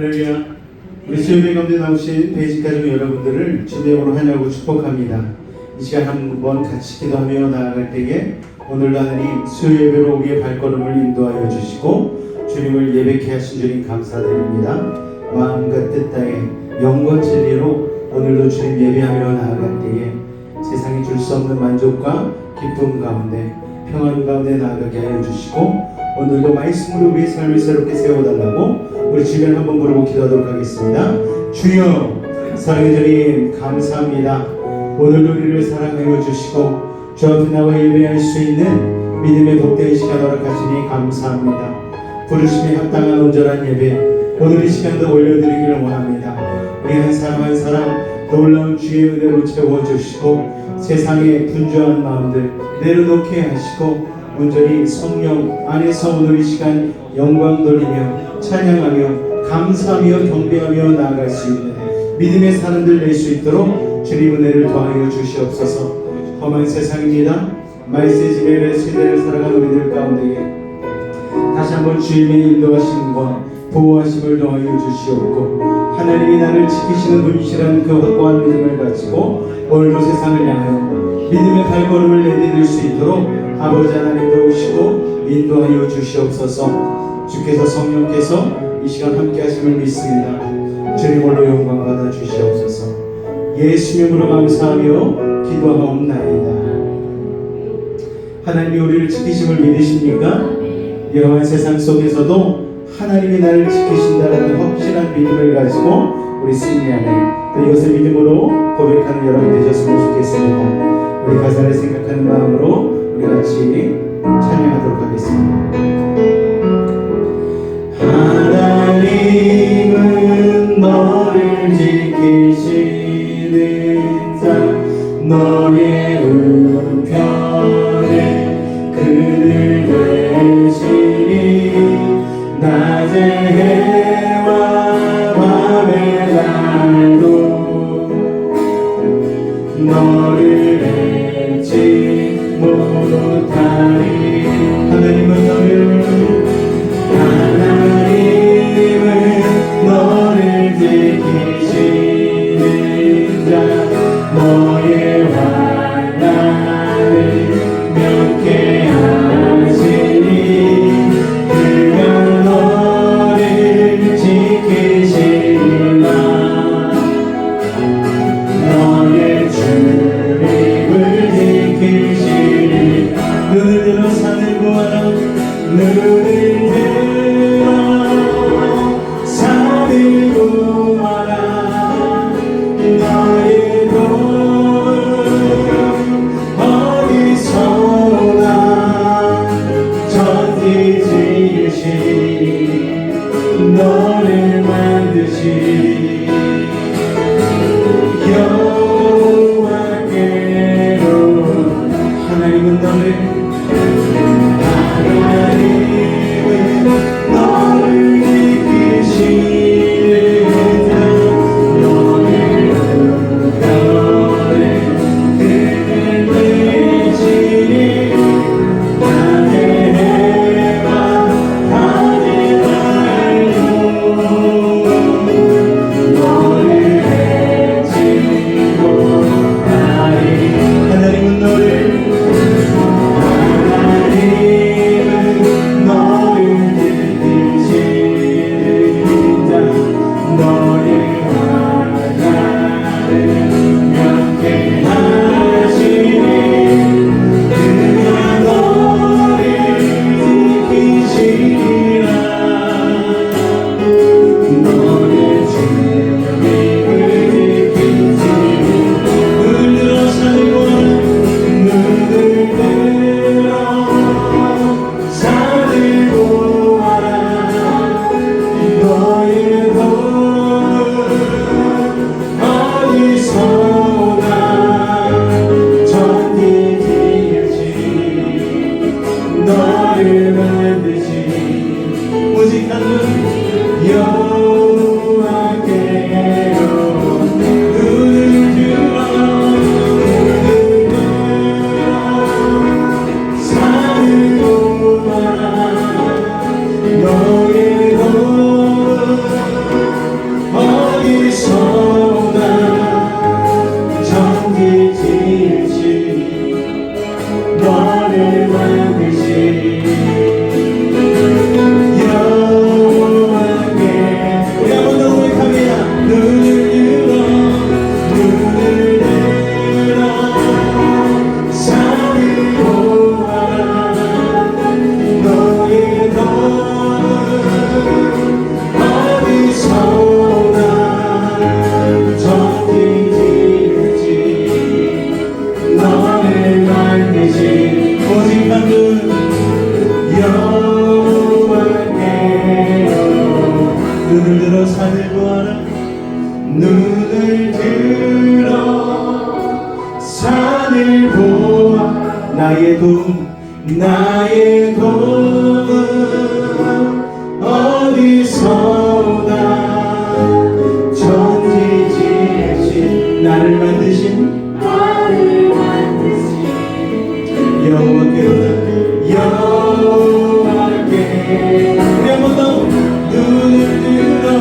할렐루야. 우리 수요예배 가운데 나오신 베이직 가족 여러분들을 주님의 이름으로 환영하고 축복합니다. 이 시간 한번 같이 기도하며 나아갈 때에 오늘도 하나님 수요예배로 우리의 발걸음을 인도하여 주시고 주님을 예배케 하신 주님 감사드립니다. 마음과 뜻 다해 영과 진리로 오늘도 주님 예배하며 나아갈 때에 세상이 줄 수 없는 만족과 기쁨 가운데 평안 가운데 나아가게 하여 주시고 오늘도 말씀으로 우리의 삶을 새롭게 세워달라고 우리 주변 한번 부르고 기도하도록 하겠습니다. 주여 사랑의 주님 감사합니다. 오늘도 우리를 사랑하여 주시고 주 앞에 나와 예배할 수 있는 믿음의 복된 시간 허락하시니 감사합니다. 부르심에 합당한 온전한 예배 오늘 이 시간도 올려드리기를 원합니다. 우리 한 사람 한 사람 놀라운 주의 은혜로 채워주시고 세상의 분주한 마음들 내려놓게 하시고 온전히 성령 안에서 오늘 이 시간 영광 돌리며 찬양하며 감사하며 경배하며 나아갈 수 있는 믿음의 사람들 낼 수 있도록 주님 은혜를 더하여 주시옵소서. 험한 세상입니다. 말세 지배의 세대를 살아가는 우리들 가운데에 다시 한번 주님의 인도하심과 보호하심을 더하여 주시옵고 하나님이 나를 지키시는 분이시라는 그 확고한 믿음을 가지고 오늘도 세상을 향하여 믿음의 발걸음을 내디딜 수 있도록 아버지 하나님 도우시고 인도하여 주시옵소서. 주께서 성령께서 이 시간 함께 하심을 믿습니다. 주님 홀로 영광 받아 주시옵소서. 예수님으로 감사하며 기도하옵나이다. 하나님이 우리를 지키심을 믿으십니까? 영한 세상 속에서도 하나님이 나를 지키신다는 확실한 믿음을 가지고 우리 승리하는 또 이것을 믿음으로 고백하는 여러분 되셨으면 좋겠습니다. 우리 가사를 생각하는 마음으로 우리 같이 찬양하도록 하겠습니다. 하나님은 너를 지키시는 자 너의 우편에 그늘 되시니 낮의 해와 밤의 날도 너를 잊지 못하리. 하나님은 너를 지키시는 자 너의 환난을 면케하시니 그가 너를 지키시리라. 어디서나 정해질지 너를 만드신 여호와께 우리 한번 더 고백합니다. 눈을 들어 산을 보아라 너의 검은 어디서나 정해질지 너를 만드신 오직 방금 여호와께요 눈을 들어 산을 보아라 눈을 들어 산을 보아 나의 도움은 어디서나 전지지으신 나를 만드신 여호와께 우리 한 번 더 눈을 들어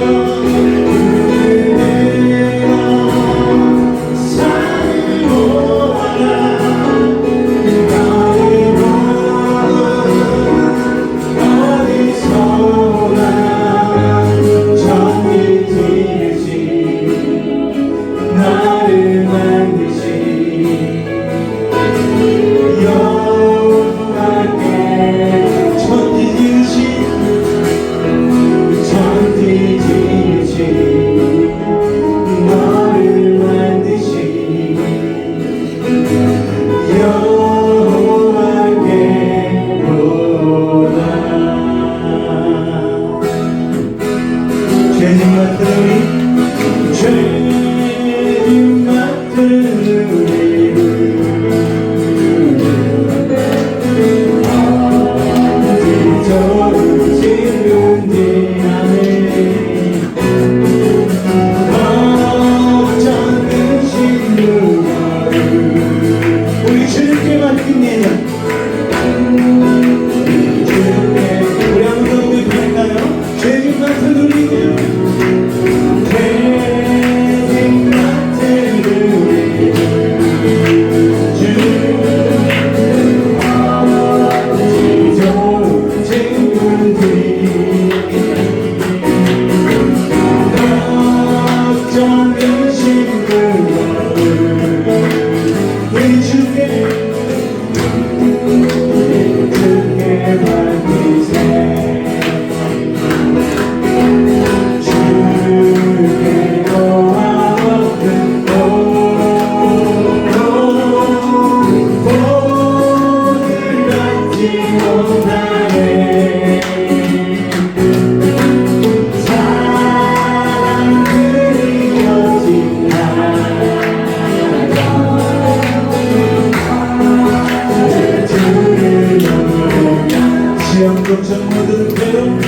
산을 보아라 나의 도움은 어디서나 전지지으신 나를 만드신 여호와께 천지지으신 너를 만드신 여호와께로다 죄진 같은 우리 죄진 같은 우리를 우리 주님께 맡깁니다. 주님께 우리 한번 더 고백할까요? 죄진 같은 우리들 죄진 같은 우리들 지역동천 모든 괴로움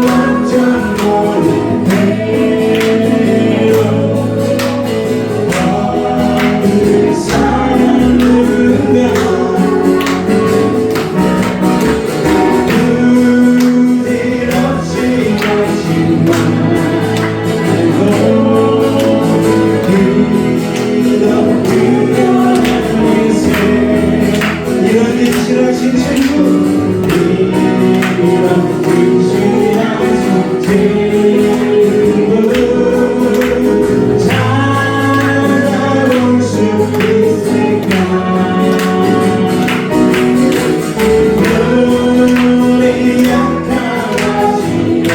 지역동천 모든 괴로움 어느 사람 누군가 부질없이 가지 말고 이런 일 싫어하신 친구 이런 일 싫어하신 친구 찾아올 수 있을까 우리 약하지요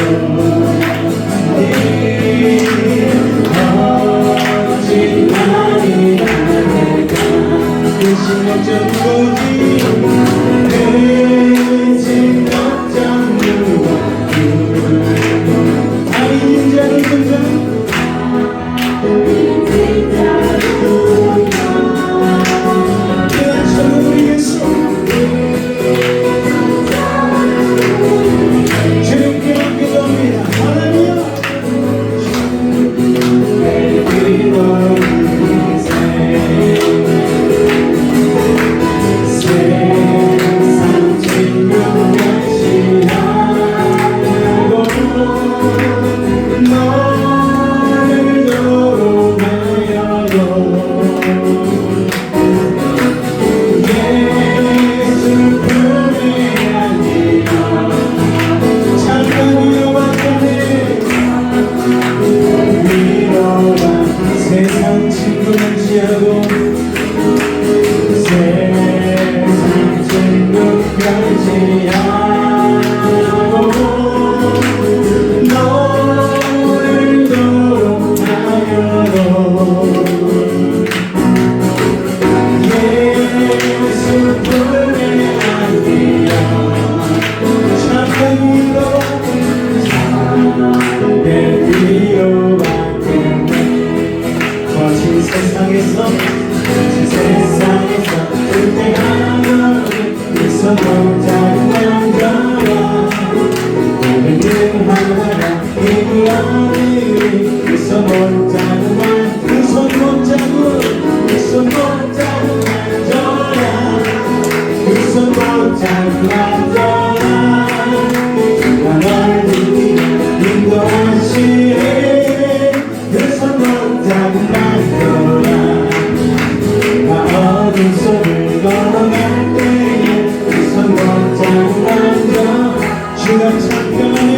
아들이 그 손 못 잡으면 그 손 못 잡고 그 손 못 잡으면 저야 그 손 못 잡으면 저야 나 널 인도하시네 그 손 못 잡으면 저야 나 어둠 속을 걸어갈 때에 그 손 못 잡으면 저 주가 참견해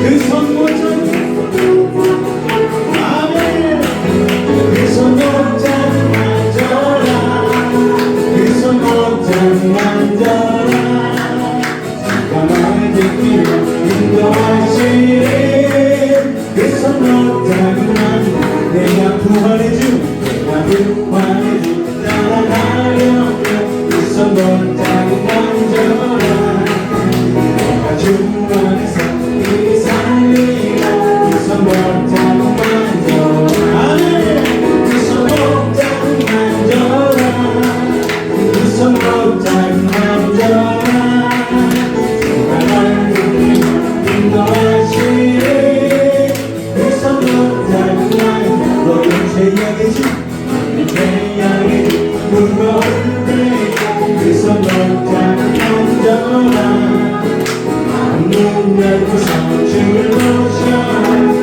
그 손 못 잡으면 아멘 그 손 못 잡으면 저라 그 손 못 잡으면 저라 가만히 듣기로 인도하시네 그 손 못 잡으면 내가 부활해주 내가 부활해주 따라가려면 그 손 못 잡으면 저라 내가 주 안에서 이 살리라 그 손 못 잡으면 저라 아멘 그 손 못 잡으면 저라 그 손 못 잡으면 저라 인도하시네 그 손 못 잡으면 너는 죄악의 주 죄악의 주 무거울 때 그 손 못 잡으면 저라 문 열고서 주를 모셔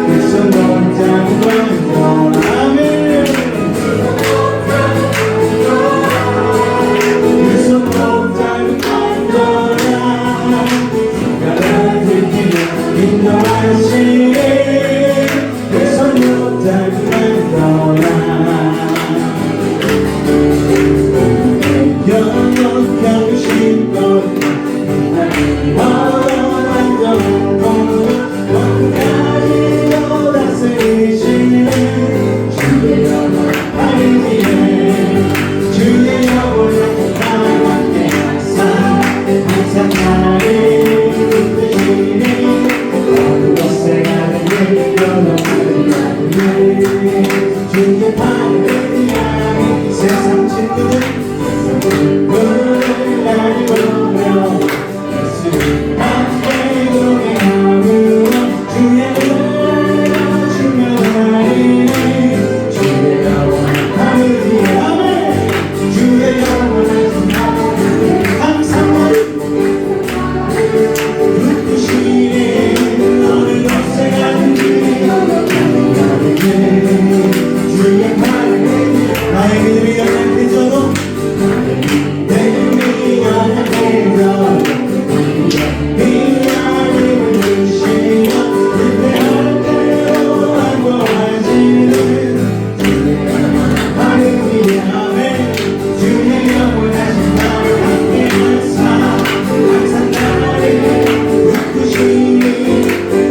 그 손 못 잡으면 저라 아멘 그 손 못 잡으면 저라 인도하시네 그 손 못 잡으면 너라 영원하고 싶고 어려운 정도 언제까지도 다스리시네 주의 영원 아니기에 주의 영원한 나와 함께 하사 항상 나를 이끄시네 어느 곳에 가는 길 여러분을 만나네 주의 팔을 향해 세상 친구들 물을 날이 오며 예수 함께 동행하며 주의 은혜가 충만하니 주의 영원한 하늘이 아멘 주의 영원한 하늘이 항상 나를 붙드시네 어느 곳에 가든지 나는 주의 팔을 나의 믿음이 연약해져도 내 믿음이 연약해져 미안함을 주시며 그때할 때로 안고하시는 주의 영원한 하늘이 아멘 주의 영원하신 나를 함께 하사 항상 나를 붙드시니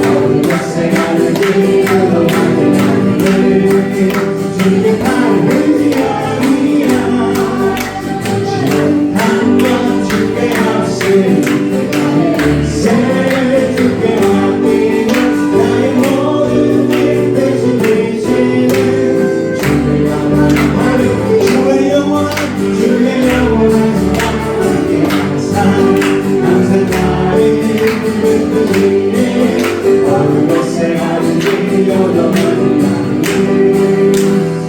어느 곳에 가든지 걸어가는 나를 주의 팔을 한번 주께 없으니 나의 생을 주께 맡기며 나의 모든 일 대신 되시는 주의 영원한 하늘 주의 영원한 함께 하사 항상 나를 붙드시네 어느 곳에 가든지 여러분 나는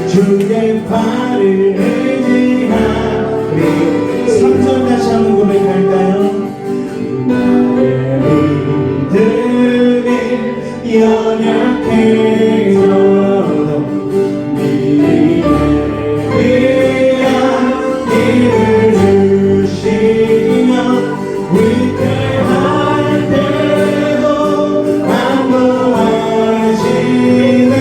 주의 팔을 의지하리 3절 다시 한번 고백할까요? 나의 믿음이 연약해져도 미래를 위한 길을 주시며 위태할 때도 안보하시는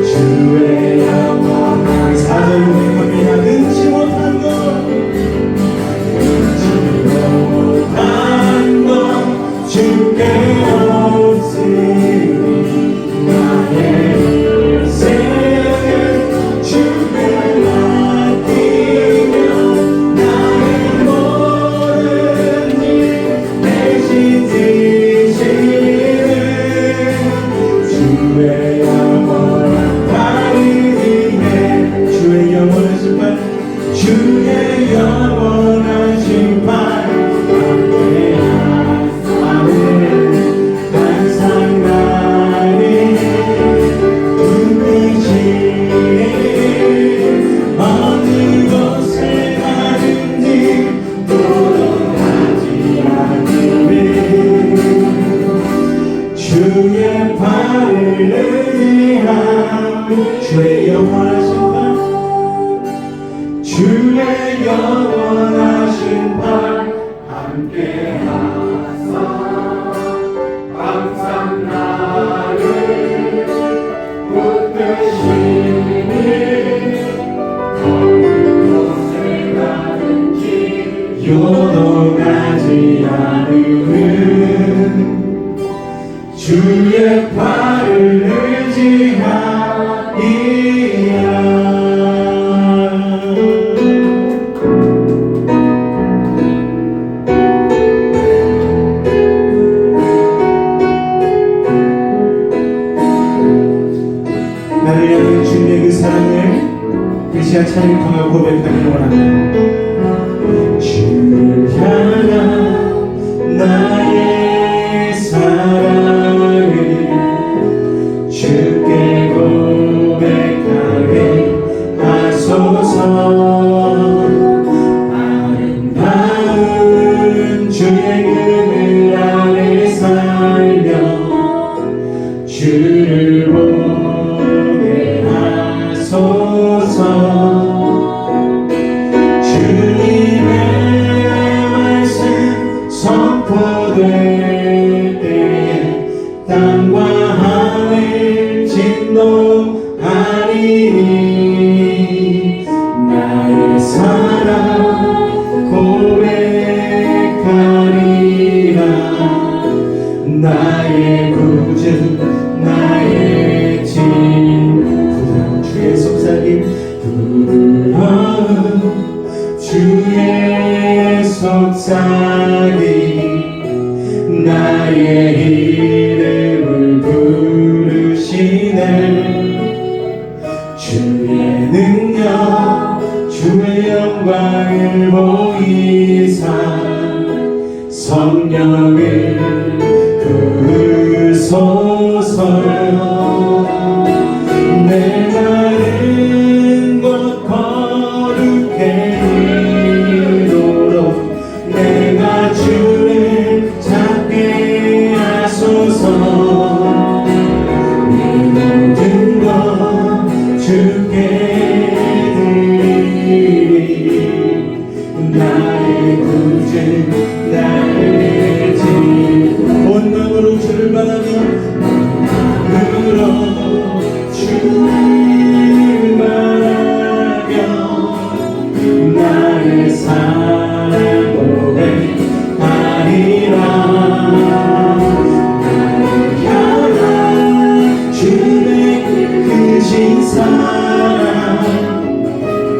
주의 영원한 4절 고백합니다. 능치 못한 것 주께 없으니 나의 생을 주께 맡기며 나의 모든 일 대신 지시는 주의 영원한 팔을 위해 주의 영원하신 팔 주의 영원하신 팔 주의 팔을 의지하며 주의 영원하신 팔 주의 영원하신 팔 함께 하사 항상 나를 붙드시니 어느 곳에 가든지 요동하지 않으는 주의 팔을 의지하리라. 나를 향한 주님의 그 사랑을 이 시간 찬양을 통해 고백하기를 원합니다. 주를 향한 나의 사랑을 주께 고백하게 하소서. 아름다운 주의 그늘 아래 살며 주를 보게 하소서. 주님의 말씀 선포될 때에 땅과 하늘 진동하리니 나의 사랑 고백하리라. 나의 구주 나의 진 부드러운 주의 속삭임 부드러운 주의 속삭임 나의 이름을 부르시네. 주의 능력 주의 영광을 보이사 성령을 부으소서. 내 마른 곳 거룩해 이도록 내가 주를 찾게 하소서. 내 모든 것 주께 드리리. 나의 구주 나의 진 온 마음으로 주를 바라며 마음으로 주를 바라며 나의 사랑 고백하리라. 나를 향한 주의 크신 사랑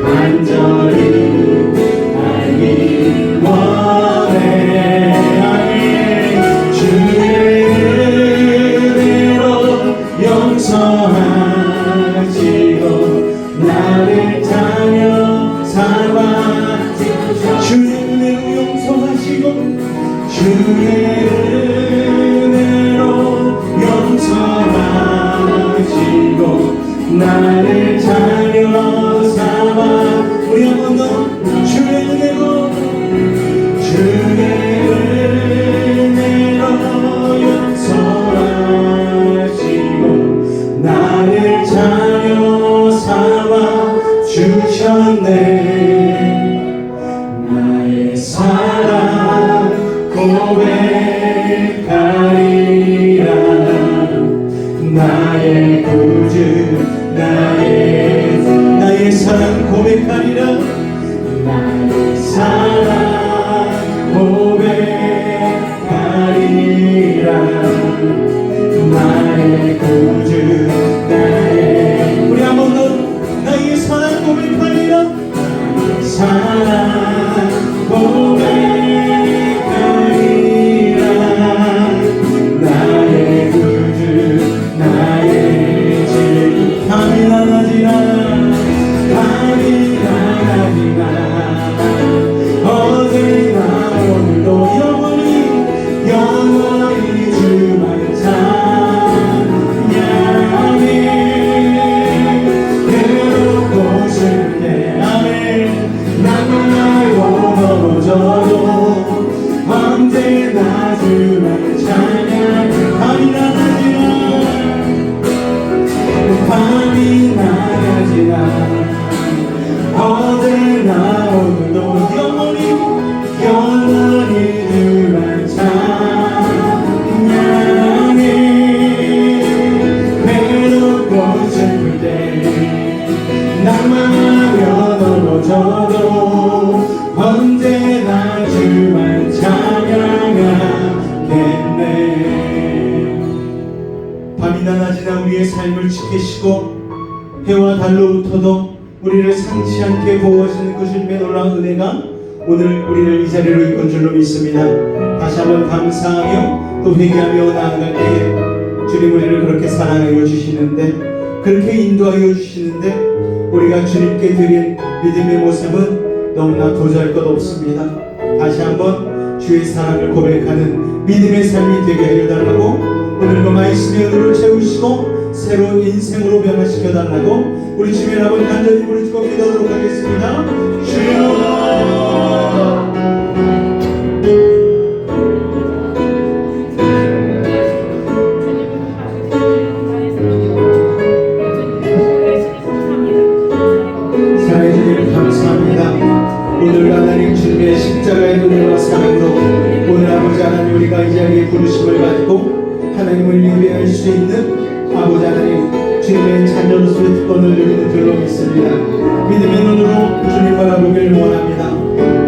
간절히 알기 원해. 주의 우리의 삶을 지키시고 해와 달로부터도 우리를 상치 않게 보호하시는 그 주님의 놀라운 은혜가 오늘 우리를 이 자리로 이끈 줄로 믿습니다. 다시 한번 감사하며 또 회개하며 나아갈 때에 주님 우리를 그렇게 사랑하여 주시는데, 그렇게 인도하여 주시는데 우리가 주님께 드린 믿음의 모습은 너무나 도저할 것 없습니다. 다시 한번 주의 사랑을 고백하는 믿음의 삶이 되게 하여 달라고, 오늘도 말씀의 은혜로 채우시고 새로운 인생으로 변화시켜 달라고 우리 주님의 이름을 간절히 부르짖고 기도하도록 하겠습니다. 주여 오늘 하나님 주님의 십자가의 은혜와 사랑으로 오늘 아버지 하나님 우리가 이 자리에 부르심을 받고 하나님을 예배할 수 있는 아버지 하나님 주님의 자녀로서의 특권을 누리는 줄로 믿습니다. 믿음의 눈으로 주님 바라보길 원합니다.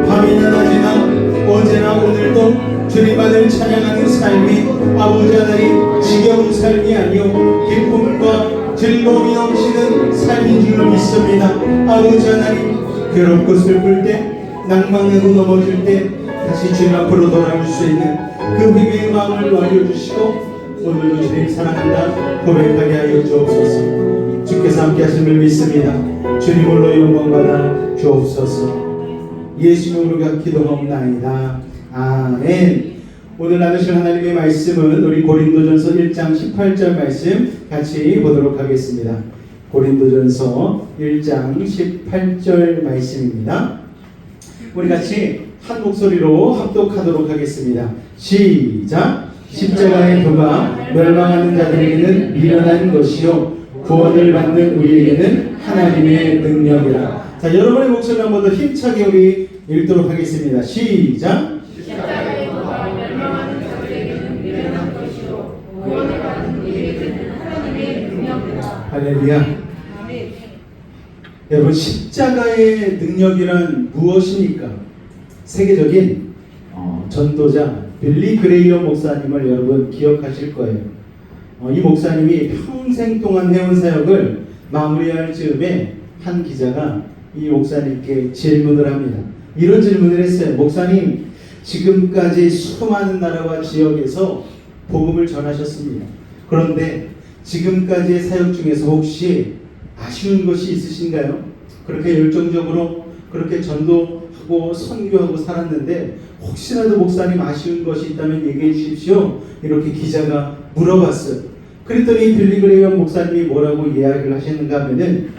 밤이나 낮이나 언제나 오늘도 주님만을 찬양하는 삶이 아버지 하나님 지겨운 삶이 아니요 기쁨과 즐거움이 넘치는 삶인 줄로 믿습니다. 아버지 하나님 괴롭고 슬플 때, 낭망하고 넘어질 때 다시 주님 앞으로 돌아올 수 있는 그 회개의 마음을 알려주시고 오늘도 주님 사랑한다 고백하게 하여 주옵소서. 주께서 함께 하심을 믿습니다. 주님으로 영광받아 주옵소서. 예수님으로 기도하옵나이다. 아멘. 오늘 나누실 하나님의 말씀은 우리 고린도전서 1장 18절 말씀 같이 보도록 하겠습니다. 고린도전서 1장 18절 말씀입니다. 우리 같이 한 목소리로 합독하도록 하겠습니다. 시작! 십자가의 도가 멸망하는 자들에게는 미련한 것이요 구원을 받는 우리에게는 하나님의 능력이라. 자, 여러분의 목소리를 한 번 더 힘차게 우리 읽도록 하겠습니다. 시작! 십자가의 도가 멸망하는 자들에게는 미련한 것이요 구원을 받는 우리에게는 하나님의 능력이라. 할렐루야. 여러분, 십자가의 능력이란 무엇입니까? 세계적인 전도자 빌리 그레이엄 목사님을 여러분 기억하실 거예요. 이 목사님이 평생 동안 해온 사역을 마무리할 즈음에 한 기자가 이 목사님께 질문을 합니다. 이런 질문을 했어요. 목사님, 지금까지 수많은 나라와 지역에서 복음을 전하셨습니다. 그런데 지금까지의 사역 중에서 혹시 아쉬운 것이 있으신가요? 그렇게 열정적으로 그렇게 전도하고 선교하고 살았는데 혹시라도 목사님 아쉬운 것이 있다면 얘기해 주십시오. 이렇게 기자가 물어봤어요. 그랬더니 빌리 그레이엄 목사님이 뭐라고 이야기를 하셨는가 하면은,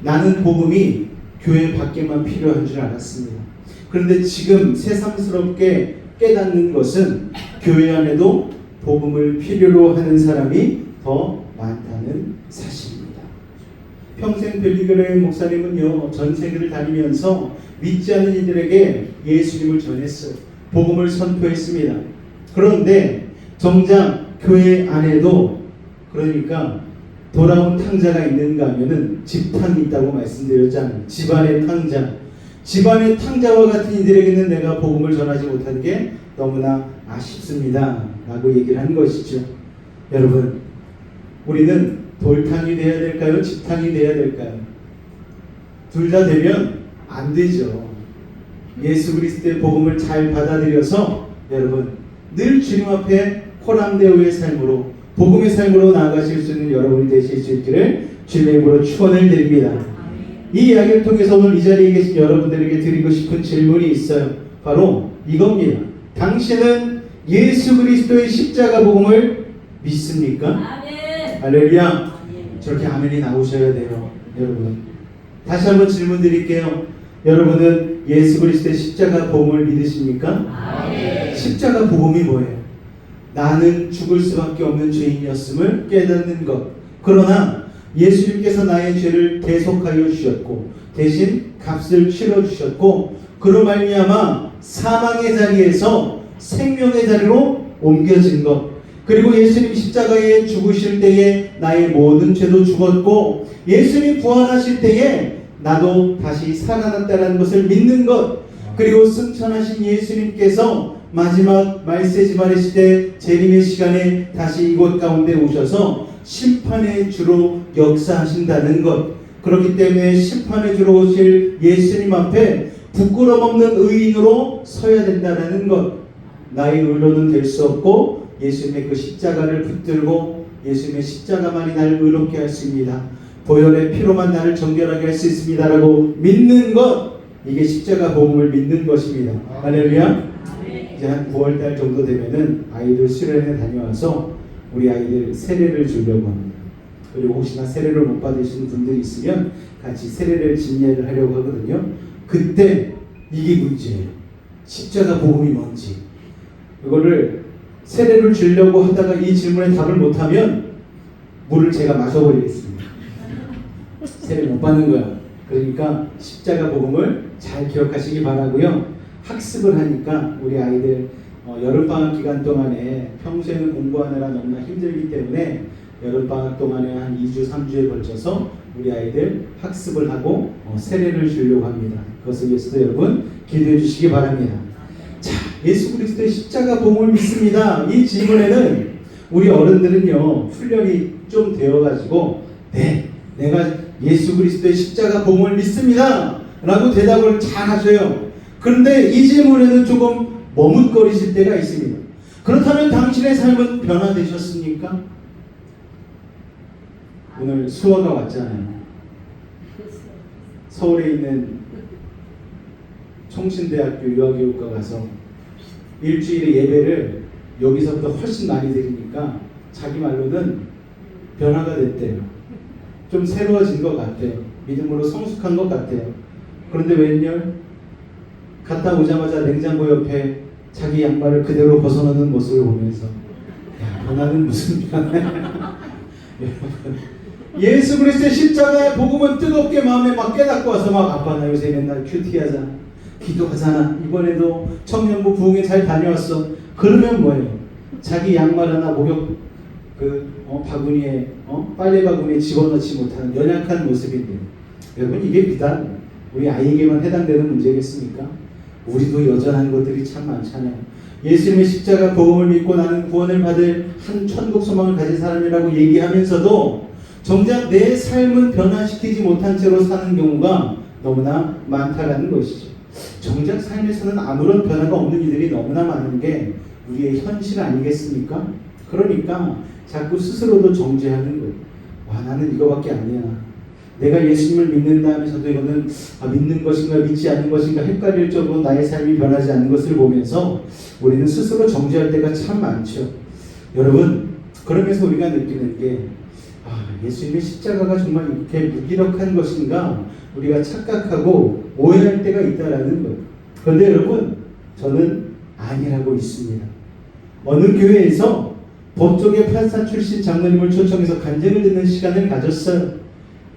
나는 복음이 교회 밖에만 필요한 줄 알았습니다. 그런데 지금 새삼스럽게 깨닫는 것은 교회 안에도 복음을 필요로 하는 사람이 더 많다는 사실입니다. 평생 빌리 그레이엄 목사님은요, 전 세계를 다니면서 믿지 않는 이들에게 예수님을 전했어요. 복음을 선포했습니다. 그런데 정작 교회 안에도, 그러니까 돌아온 탕자가 있는가 하면은 집탕이 있다고 말씀드렸잖아요. 집안의 탕자. 집안의 탕자와 같은 이들에게는 내가 복음을 전하지 못한 게 너무나 아쉽습니다 라고 얘기를 한 것이죠. 여러분, 우리는 돌탕이 돼야 될까요? 집탕이 돼야 될까요? 둘 다 되면 안 되죠. 예수 그리스도의 복음을 잘 받아들여서 여러분 늘 주님 앞에 호람대오의 삶으로, 복음의 삶으로 나아가실 수 있는 여러분이 되실 수 있기를 주님의 이름으로 축원을 드립니다. 이 이야기를 통해서 오늘 이 자리에 계신 여러분들에게 드리고 싶은 질문이 있어요. 바로 이겁니다. 당신은 예수 그리스도의 십자가 복음을 믿습니까? 아멘. 할렐루야. 저렇게 아멘이 나오셔야 돼요. 여러분, 다시 한번 질문 드릴게요. 여러분은 예수 그리스도의 십자가 복음을 믿으십니까? 아멘. 십자가 복음이 뭐예요? 나는 죽을 수밖에 없는 죄인이었음을 깨닫는 것. 그러나 예수님께서 나의 죄를 대속하여 주셨고 대신 값을 치러주셨고 그로 말미암아 사망의 자리에서 생명의 자리로 옮겨진 것. 그리고 예수님 십자가에 죽으실 때에 나의 모든 죄도 죽었고 예수님 부활하실 때에 나도 다시 살아났다는 것을 믿는 것. 그리고 승천하신 예수님께서 마지막 말세지 바르실 때 재림의 시간에 다시 이곳 가운데 오셔서 심판의 주로 역사하신다는 것. 그렇기 때문에 심판의 주로 오실 예수님 앞에 부끄럼 없는 의인으로 서야 된다는 것. 나의 의로는 될 수 없고 예수님의 그 십자가를 붙들고 예수님의 십자가만이 나를 의롭게 할 수 있습니다. 보혈의 피로만 나를 정결하게 할 수 있습니다라고 믿는 것. 이게 십자가 복음을 믿는 것입니다. 할렐루야. 이제 한 9월달 정도 되면은 아이들 수련회 다녀와서 우리 아이들 세례를 주려고 합니다. 그리고 혹시나 세례를 못 받으시는 분들이 있으면 같이 세례를 진례를 하려고 하거든요. 그때 이게 문제예요. 십자가 복음이 뭔지. 이거를 세례를 주려고 하다가 이 질문에 답을 못하면 물을 제가 마셔버리겠습니다. 세례 못 받는 거야. 그러니까 십자가 복음을 잘 기억하시기 바라고요. 학습을 하니까 우리 아이들 여름방학 기간 동안에 평소에는 공부하느라 너무나 힘들기 때문에 여름방학 동안에 한 2주, 3주에 걸쳐서 우리 아이들 학습을 하고 세례를 주려고 합니다. 그것을 위해서도 여러분 기도해 주시기 바랍니다. 자, 예수 그리스도의 십자가 복음을 믿습니다. 이 질문에는 우리 어른들은요 훈련이 좀 되어가지고 네, 내가 예수 그리스도의 십자가 복음을 믿습니다 라고 대답을 잘 하셔요. 그런데 이 질문에는 조금 머뭇거리실 때가 있습니다. 그렇다면 당신의 삶은 변화되셨습니까? 오늘 수화가 왔잖아요. 서울에 있는 총신대학교 유아교육과 가서 일주일에 예배를 여기서부터 훨씬 많이 드리니까 자기 말로는 변화가 됐대요. 좀 새로워진 것 같아요. 믿음으로 성숙한 것 같아요. 그런데 웬열 갔다 오자마자 냉장고 옆에 자기 양말을 그대로 벗어놓는 모습을 보면서 야, 변화는 무슨 변화야. 예수 그리스도의 십자가의 복음은 뜨겁게 마음에 막 깨닫고 와서 막 아빠 나 요새 맨날 큐티하잖아, 기도하잖아, 이번에도 청년부 부흥회 잘 다녀왔어. 그러면 뭐예요? 자기 양말 하나 목욕 바구니에 빨래 바구니에 집어넣지 못하는 연약한 모습인데, 여러분 이게 비단 우리 아이에게만 해당되는 문제겠습니까? 우리도 여전한 것들이 참 많잖아요. 예수님의 십자가 복음을 믿고 나는 구원을 받을 한 천국 소망을 가진 사람이라고 얘기하면서도 정작 내 삶은 변화시키지 못한 채로 사는 경우가 너무나 많다라는 것이죠. 정작 삶에서는 아무런 변화가 없는 이들이 너무나 많은 게 우리의 현실 아니겠습니까? 그러니까 자꾸 스스로도 정죄하는 거예요. 와, 나는 이거밖에 아니야. 내가 예수님을 믿는다 하면서도 이거는 믿는 것인가 믿지 않는 것인가 헷갈릴 정도로 나의 삶이 변하지 않는 것을 보면서 우리는 스스로 정죄할 때가 참 많죠. 여러분, 그러면서 우리가 느끼는 게 예수님의 십자가가 정말 이렇게 무기력한 것인가 우리가 착각하고 오해할 때가 있다라는 거예요. 그런데 여러분, 저는 아니라고 있습니다. 어느 교회에서 법조계 판사 출신 장로님을 초청해서 간증을 듣는 시간을 가졌어요.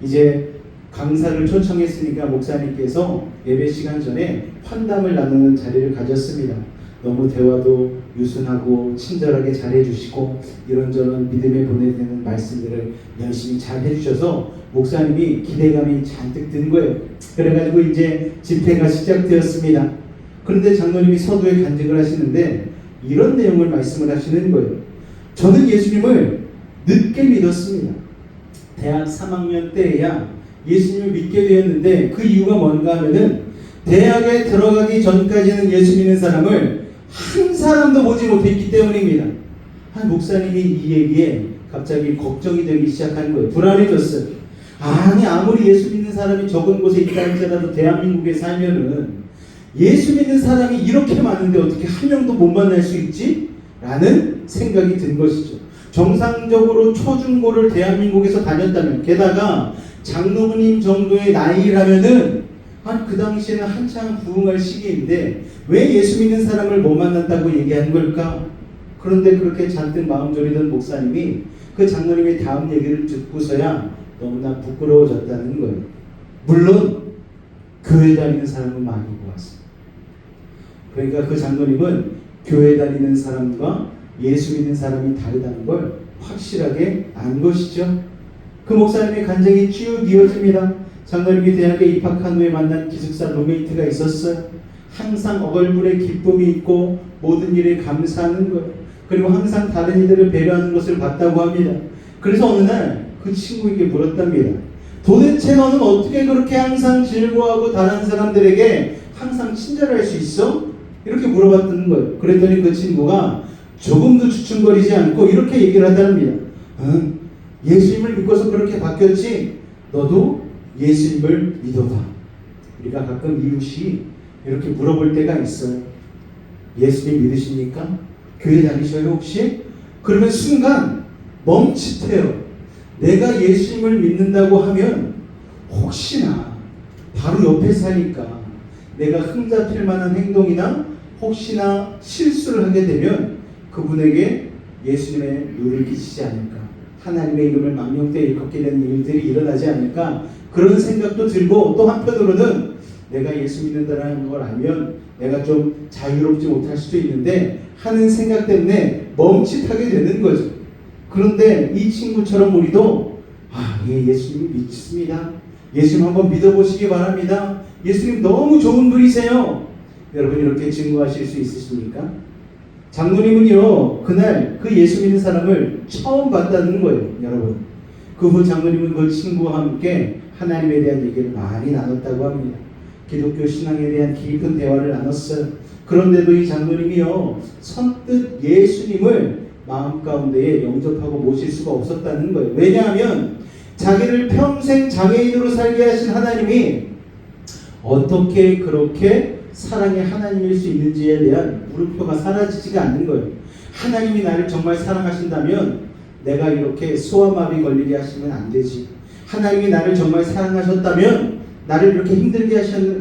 이제 강사를 초청했으니까 목사님께서 예배 시간 전에 환담을 나누는 자리를 가졌습니다. 너무 대화도 유순하고 친절하게 잘해주시고 이런저런 믿음에 보내는 말씀들을 열심히 잘 해주셔서 목사님이 기대감이 잔뜩 든 거예요. 그래가지고 이제 집회가 시작되었습니다. 그런데 장로님이 서두에 간증을 하시는데 이런 내용을 말씀을 하시는 거예요. 저는 예수님을 늦게 믿었습니다. 대학 3학년 때에야 예수님을 믿게 되었는데 그 이유가 뭔가 하면은 대학에 들어가기 전까지는 예수 믿는 사람을 한 사람도 보지 못했기 때문입니다. 한 목사님이 이 얘기에 갑자기 걱정이 되기 시작한 거예요. 불안해졌어요. 아니 아무리 예수 믿는 사람이 적은 곳에 있다 할지라도 대한민국에 살면은 예수 믿는 사람이 이렇게 많은데 어떻게 한 명도 못 만날 수 있지? 라는 생각이 든 것이죠. 정상적으로 초중고를 대한민국에서 다녔다면, 게다가 장로님 정도의 나이라면은 그 당시에는 한창 부흥할 시기인데 왜 예수 믿는 사람을 못 만났다고 얘기한 걸까? 그런데 그렇게 잔뜩 마음 졸이던 목사님이 그 장로님의 다음 얘기를 듣고서야 너무나 부끄러워졌다는 거예요. 물론 교회 다니는 사람은 많이 보았어요. 그러니까 그 장로님은 교회 다니는 사람과 예수 믿는 사람이 다르다는 걸 확실하게 안 것이죠. 그 목사님의 간증이 쭉 이어집니다. 장로님이 대학에 입학한 후에 만난 기숙사 룸메이트가 있었어요. 항상 얼굴에 기쁨이 있고 모든 일에 감사하는 거예요. 그리고 항상 다른 이들을 배려하는 것을 봤다고 합니다. 그래서 어느 날 그 친구에게 물었답니다. 도대체 너는 어떻게 그렇게 항상 즐거워하고 다른 사람들에게 항상 친절할 수 있어? 이렇게 물어봤던 거예요. 그랬더니 그 친구가 조금도 주춤거리지 않고 이렇게 얘기를 하답니다. 응? 예수님을 믿고서 그렇게 바뀌었지? 너도 예수님을 믿어봐. 우리가 가끔 이웃이 이렇게 물어볼 때가 있어요. 예수님 믿으십니까? 교회 다니셔요 혹시? 그러면 순간 멈칫해요. 내가 예수님을 믿는다고 하면 혹시나 바로 옆에 사니까 내가 흠잡힐 만한 행동이나 혹시나 실수를 하게 되면 그분에게 예수님의 누를 끼치지 않을까, 하나님의 이름을 망령되이 일컫게 되는 일들이 일어나지 않을까, 그런 생각도 들고, 또 한편으로는 내가 예수 믿는다는 걸 알면 내가 좀 자유롭지 못할 수도 있는데 하는 생각 때문에 멈칫하게 되는 거죠. 그런데 이 친구처럼 우리도 예수님 믿습니다. 예수님 한번 믿어보시기 바랍니다. 예수님 너무 좋은 분이세요. 여러분 이렇게 증거하실 수 있으십니까? 장로님은요 그날 그 예수 믿는 사람을 처음 봤다는 거예요. 여러분 그 후 장로님은 그 친구와 함께 하나님에 대한 얘기를 많이 나눴다고 합니다. 기독교 신앙에 대한 깊은 대화를 나눴어요. 그런데도 이 장로님이요 선뜻 예수님을 마음 가운데에 영접하고 모실 수가 없었다는 거예요. 왜냐하면 자기를 평생 장애인으로 살게 하신 하나님이 어떻게 그렇게 사랑의 하나님일 수 있는지에 대한 물음표가 사라지지가 않는 거예요. 하나님이 나를 정말 사랑하신다면 내가 이렇게 소아마비 걸리게 하시면 안 되지. 하나님이 나를 정말 사랑하셨다면 나를 이렇게 힘들게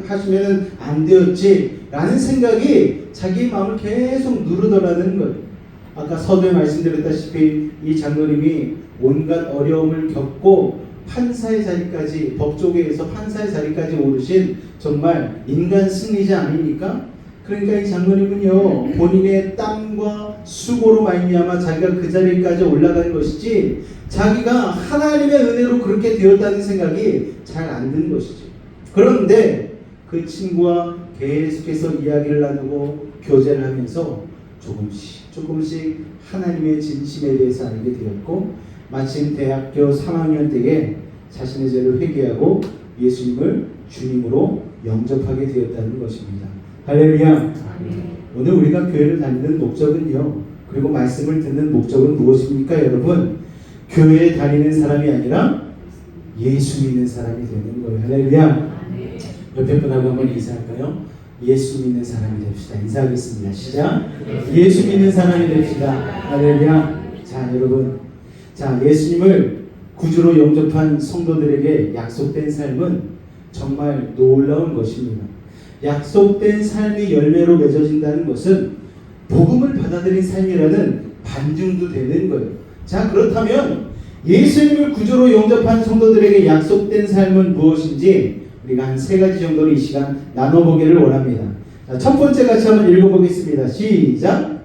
하시면 안 되었지 라는 생각이 자기 마음을 계속 누르더라는 거예요. 아까 서두에 말씀드렸다시피 이 장로님이 온갖 어려움을 겪고 판사의 자리까지, 법조계에서 판사의 자리까지 오르신 정말 인간 승리자 아닙니까? 그러니까 이 장로님은요 본인의 땀과 수고로 말미암아 자기가 그 자리까지 올라간 것이지 자기가 하나님의 은혜로 그렇게 되었다는 생각이 잘 안 드는 것이죠. 그런데 그 친구와 계속해서 이야기를 나누고 교제를 하면서 조금씩 하나님의 진심에 대해서 알게 되었고, 마침 대학교 3학년 때에 자신의 죄를 회개하고 예수님을 주님으로 영접하게 되었다는 것입니다. 할렐루야. 오늘 우리가 교회를 다니는 목적은요, 그리고 말씀을 듣는 목적은 무엇입니까 여러분? 교회에 다니는 사람이 아니라 예수 믿는 사람이 되는 거예요. 할렐루야. 옆에 분하고 한번 인사할까요? 예수 믿는 사람이 됩시다. 인사하겠습니다. 시작. 예수 믿는 사람이 됩시다. 할렐루야. 자 여러분, 자 예수님을 구주로 영접한 성도들에게 약속된 삶은 정말 놀라운 것입니다. 약속된 삶이 열매로 맺어진다는 것은 복음을 받아들인 삶이라는 반증도 되는 거예요. 자 그렇다면 예수님을 구주로 영접한 성도들에게 약속된 삶은 무엇인지 우리가 한 3가지 정도로 이 시간 나눠보기를 원합니다. 자, 첫 번째 같이 한번 읽어보겠습니다. 시작.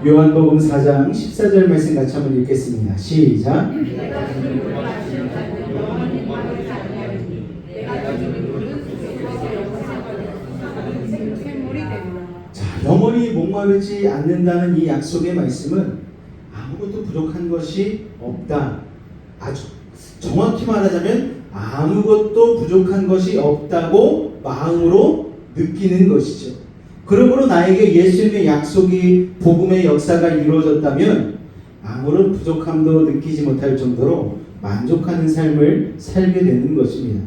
요한복음 4장 14절 말씀 같이 한번 읽겠습니다. 시작. 자, 영원히 목마르지 않는다는 이 약속의 말씀은 아무것도 부족한 것이 없다. 아주 정확히 말하자면 아무것도 부족한 것이 없다고 마음으로 느끼는 것이죠. 그러므로 나에게 예수님의 약속이 복음의 역사가 이루어졌다면 아무런 부족함도 느끼지 못할 정도로 만족하는 삶을 살게 되는 것입니다.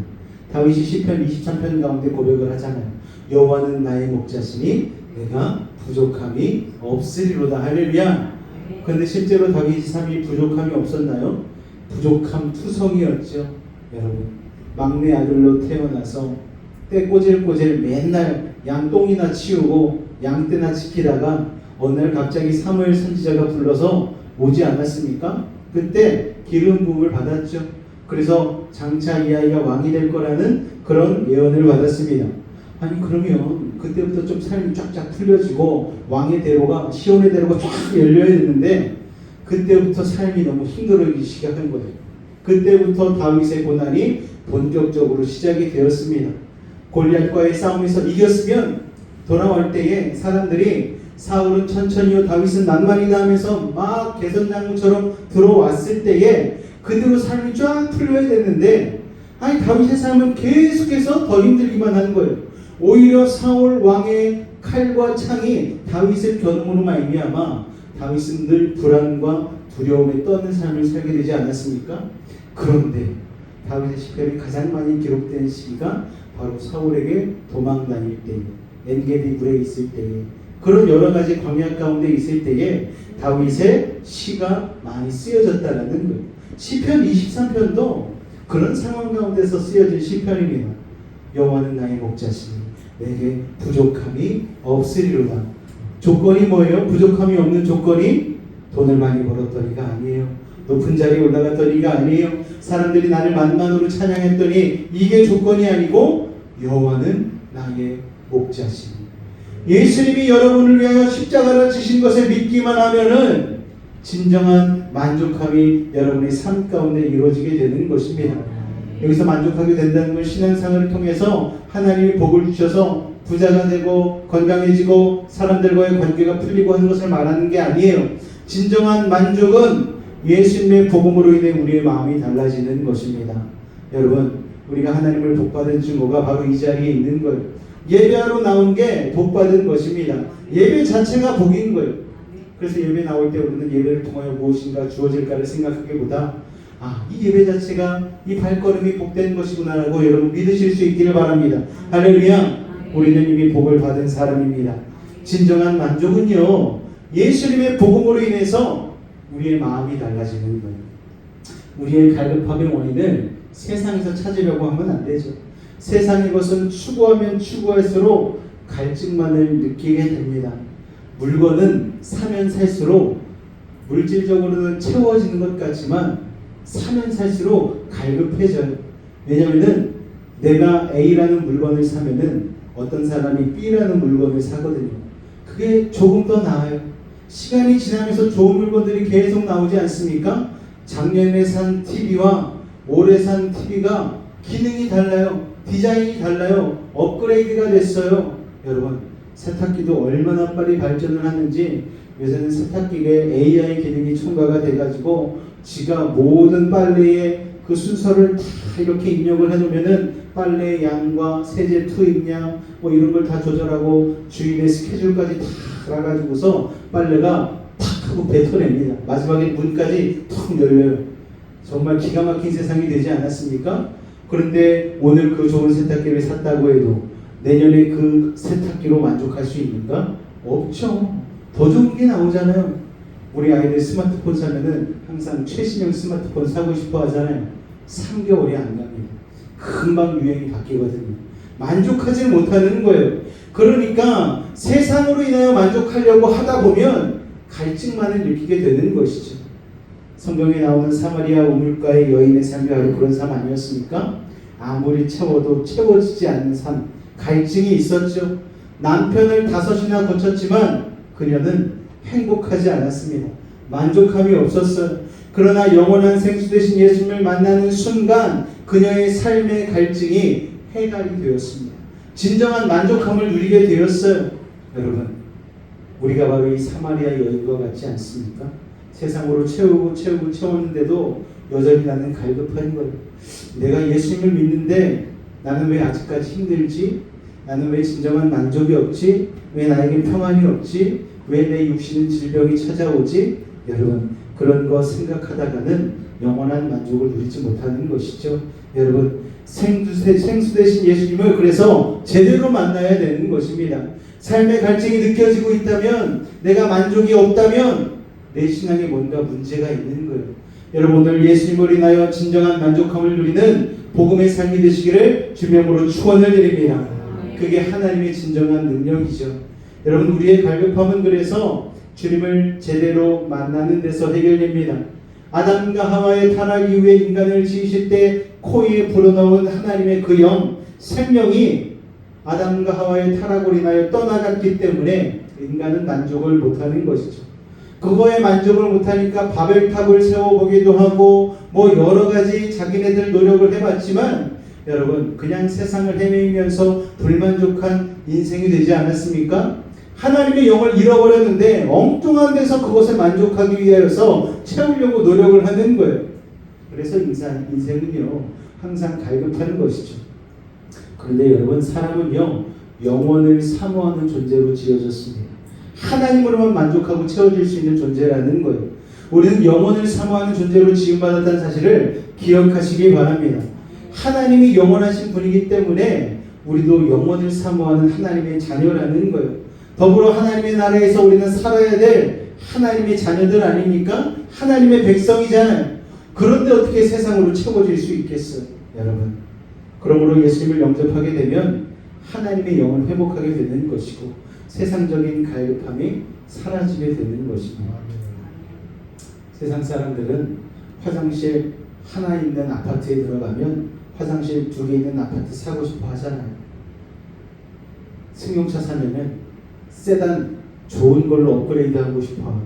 다윗이 시편 23편 가운데 고백을 하잖아요. 여호와는 나의 목자시니 내가 부족함이 없으리로다. 할렐루야. 그런데 실제로 다윗이 삶이 부족함이 없었나요? 부족함 투성이었죠. 여러분 막내 아들로 태어나서 떼꼬질꼬질 맨날 양똥이나 치우고 양떼나 지키다가 어느 날 갑자기 사무엘 선지자가 불러서 오지 않았습니까? 그때 기름 부음을 받았죠. 그래서 장차 이 아이가 왕이 될 거라는 그런 예언을 받았습니다. 아니 그러면 그때부터 좀 삶이 쫙쫙 풀려지고 왕의 대로가, 시온의 대로가 쫙 열려야 되는데 그때부터 삶이 너무 힘들어지기 시작한 거예요. 그때부터 다윗의 고난이 본격적으로 시작이 되었습니다. 골리앗과의 싸움에서 이겼으면 돌아올 때에 사람들이 사울은 천천히요 다윗은 낭만이다 하면서 막 개선장군처럼 들어왔을 때에 그대로 삶이 쫙 풀려야 되는데, 아니 다윗의 삶은 계속해서 더 힘들기만 하는 거예요. 오히려 사울 왕의 칼과 창이 다윗을 겨누므로 말미암아 다윗은 늘 불안과 두려움에 떠는 삶을 살게 되지 않았습니까? 그런데 다윗의 시편이 가장 많이 기록된 시기가 바로 사울에게 도망 다닐 때, 엔게디 굴에 있을 때에, 그런 여러 가지 광야 가운데 있을 때에 다윗의 시가 많이 쓰여졌다는 거예요. 시편 23편도 그런 상황 가운데서 쓰여진 시편입니다. 여호와는 나의 목자시니 내게 부족함이 없으리로다. 조건이 뭐예요? 부족함이 없는 조건이 돈을 많이 벌었더니가 아니에요. 높은 자리에 올라갔더니가 아니에요. 사람들이 나를 만만으로 찬양했더니 이게 조건이 아니고 여호와는 나의 목자시니, 예수님이 여러분을 위하여 십자가를 지신 것에 믿기만 하면은 진정한 만족함이 여러분의 삶 가운데 이루어지게 되는 것입니다. 여기서 만족하게 된다는 건 신앙생활을 통해서 하나님이 복을 주셔서 부자가 되고 건강해지고 사람들과의 관계가 풀리고 하는 것을 말하는 게 아니에요. 진정한 만족은 예수님의 복음으로 인해 우리의 마음이 달라지는 것입니다. 여러분, 우리가 하나님을 복받은 증거가 바로 이 자리에 있는 거예요. 예배하러 나온 게 복받은 것입니다. 예배 자체가 복인 거예요. 그래서 예배 나올 때 우리는 예배를 통하여 무엇인가 주어질까를 생각하기보다 이 예배 자체가 이 발걸음이 복된 것이구나라고 여러분 믿으실 수 있기를 바랍니다. 할렐루야. 우리는 이미 복을 받은 사람입니다. 진정한 만족은요, 예수님의 복음으로 인해서 우리의 마음이 달라지는 거예요. 우리의 갈급함의 원인을 세상에서 찾으려고 하면 안 되죠. 세상의 것은 추구하면 추구할수록 갈증만을 느끼게 됩니다. 물건은 사면 살수록 물질적으로는 채워지는 것 같지만 사면 살수록 갈급해져요. 왜냐하면 내가 A라는 물건을 사면은 어떤 사람이 B라는 물건을 사거든요. 그게 조금 더 나아요. 시간이 지나면서 좋은 물건들이 계속 나오지 않습니까? 작년에 산 TV와 올해 산 TV가 기능이 달라요. 디자인이 달라요. 업그레이드가 됐어요. 여러분, 세탁기도 얼마나 빨리 발전을 하는지 요새는 세탁기에 AI 기능이 첨가가 돼가지고 지가 모든 빨래의 그 순서를 다 이렇게 입력을 해놓으면은 빨래의 양과 세제 투입량 뭐 이런 걸 다 조절하고 주인의 스케줄까지 다 알아가지고서 빨래가 탁 하고 뱉어냅니다. 마지막에 문까지 툭 열려요. 정말 기가 막힌 세상이 되지 않았습니까? 그런데 오늘 그 좋은 세탁기를 샀다고 해도 내년에 그 세탁기로 만족할 수 있는가? 없죠. 더 좋은 게 나오잖아요. 우리 아이들 스마트폰 사면은 항상 최신형 스마트폰 사고 싶어 하잖아요. 3개월이 안 갑니다. 금방 유행이 바뀌거든요. 만족하지 못하는 거예요. 그러니까 세상으로 인하여 만족하려고 하다 보면 갈증만을 느끼게 되는 것이죠. 성경에 나오는 사마리아 우물가의 여인의 삶이 바로 그런 삶 아니었습니까? 아무리 채워도 채워지지 않는 삶, 갈증이 있었죠. 남편을 5이나 거쳤지만 그녀는 행복하지 않았습니다. 만족함이 없었어요. 그러나 영원한 생수 되신 예수님을 만나는 순간 그녀의 삶의 갈증이 해결이 되었습니다. 진정한 만족함을 누리게 되었어요. 여러분, 우리가 바로 이 사마리아 여인과 같지 않습니까? 세상으로 채웠는데도 여전히 나는 갈급한 거예요. 내가 예수님을 믿는데 나는 왜 아직까지 힘들지? 나는 왜 진정한 만족이 없지? 왜 나에게 평안이 없지? 왜 내 육신은 질병이 찾아오지? 여러분, 그런 거 생각하다가는 영원한 만족을 누리지 못하는 것이죠. 여러분, 생수 되신 예수님을 그래서 제대로 만나야 되는 것입니다. 삶의 갈증이 느껴지고 있다면, 내가 만족이 없다면 내 신앙에 뭔가 문제가 있는 거예요. 여러분, 오늘 예수님을 인하여 진정한 만족함을 누리는 복음의 삶이 되시기를 주명으로 축원을 드립니다. 그게 하나님의 진정한 능력이죠. 여러분, 우리의 갈급함은 그래서 주님을 제대로 만나는 데서 해결됩니다. 아담과 하와의 타락 이후에 인간을 지으실 때 코에 불어넣은 하나님의 그 영, 생명이 아담과 하와의 타락으로 인하여 떠나갔기 때문에 인간은 만족을 못하는 것이죠. 그거에 만족을 못하니까 바벨탑을 세워보기도 하고 뭐 여러 가지 자기네들 노력을 해봤지만 여러분 그냥 세상을 헤매면서 불만족한 인생이 되지 않았습니까? 하나님의 영을 잃어버렸는데 엉뚱한 데서 그것을 만족하기 위해서 채우려고 노력을 하는 거예요. 그래서 인생은요 항상 갈급하는 것이죠. 그런데 여러분 사람은요 영원을 사모하는 존재로 지어졌습니다. 하나님으로만 만족하고 채워질 수 있는 존재라는 거예요. 우리는 영원을 사모하는 존재로 지음받았다는 사실을 기억하시기 바랍니다. 하나님이 영원하신 분이기 때문에 우리도 영원을 사모하는 하나님의 자녀라는 거예요. 더불어 하나님의 나라에서 우리는 살아야 될 하나님의 자녀들 아닙니까? 하나님의 백성이잖아요. 그런데 어떻게 세상으로 채워질 수 있겠어요, 여러분? 그러므로 예수님을 영접하게 되면 하나님의 영을 회복하게 되는 것이고 세상적인 갈급함이 사라지게 되는 것입니다. 세상 사람들은 화장실 하나 있는 아파트에 들어가면 화장실 2개 있는 아파트 사고 싶어 하잖아요. 승용차 사면은 세단 좋은 걸로 업그레이드하고 싶어 하고,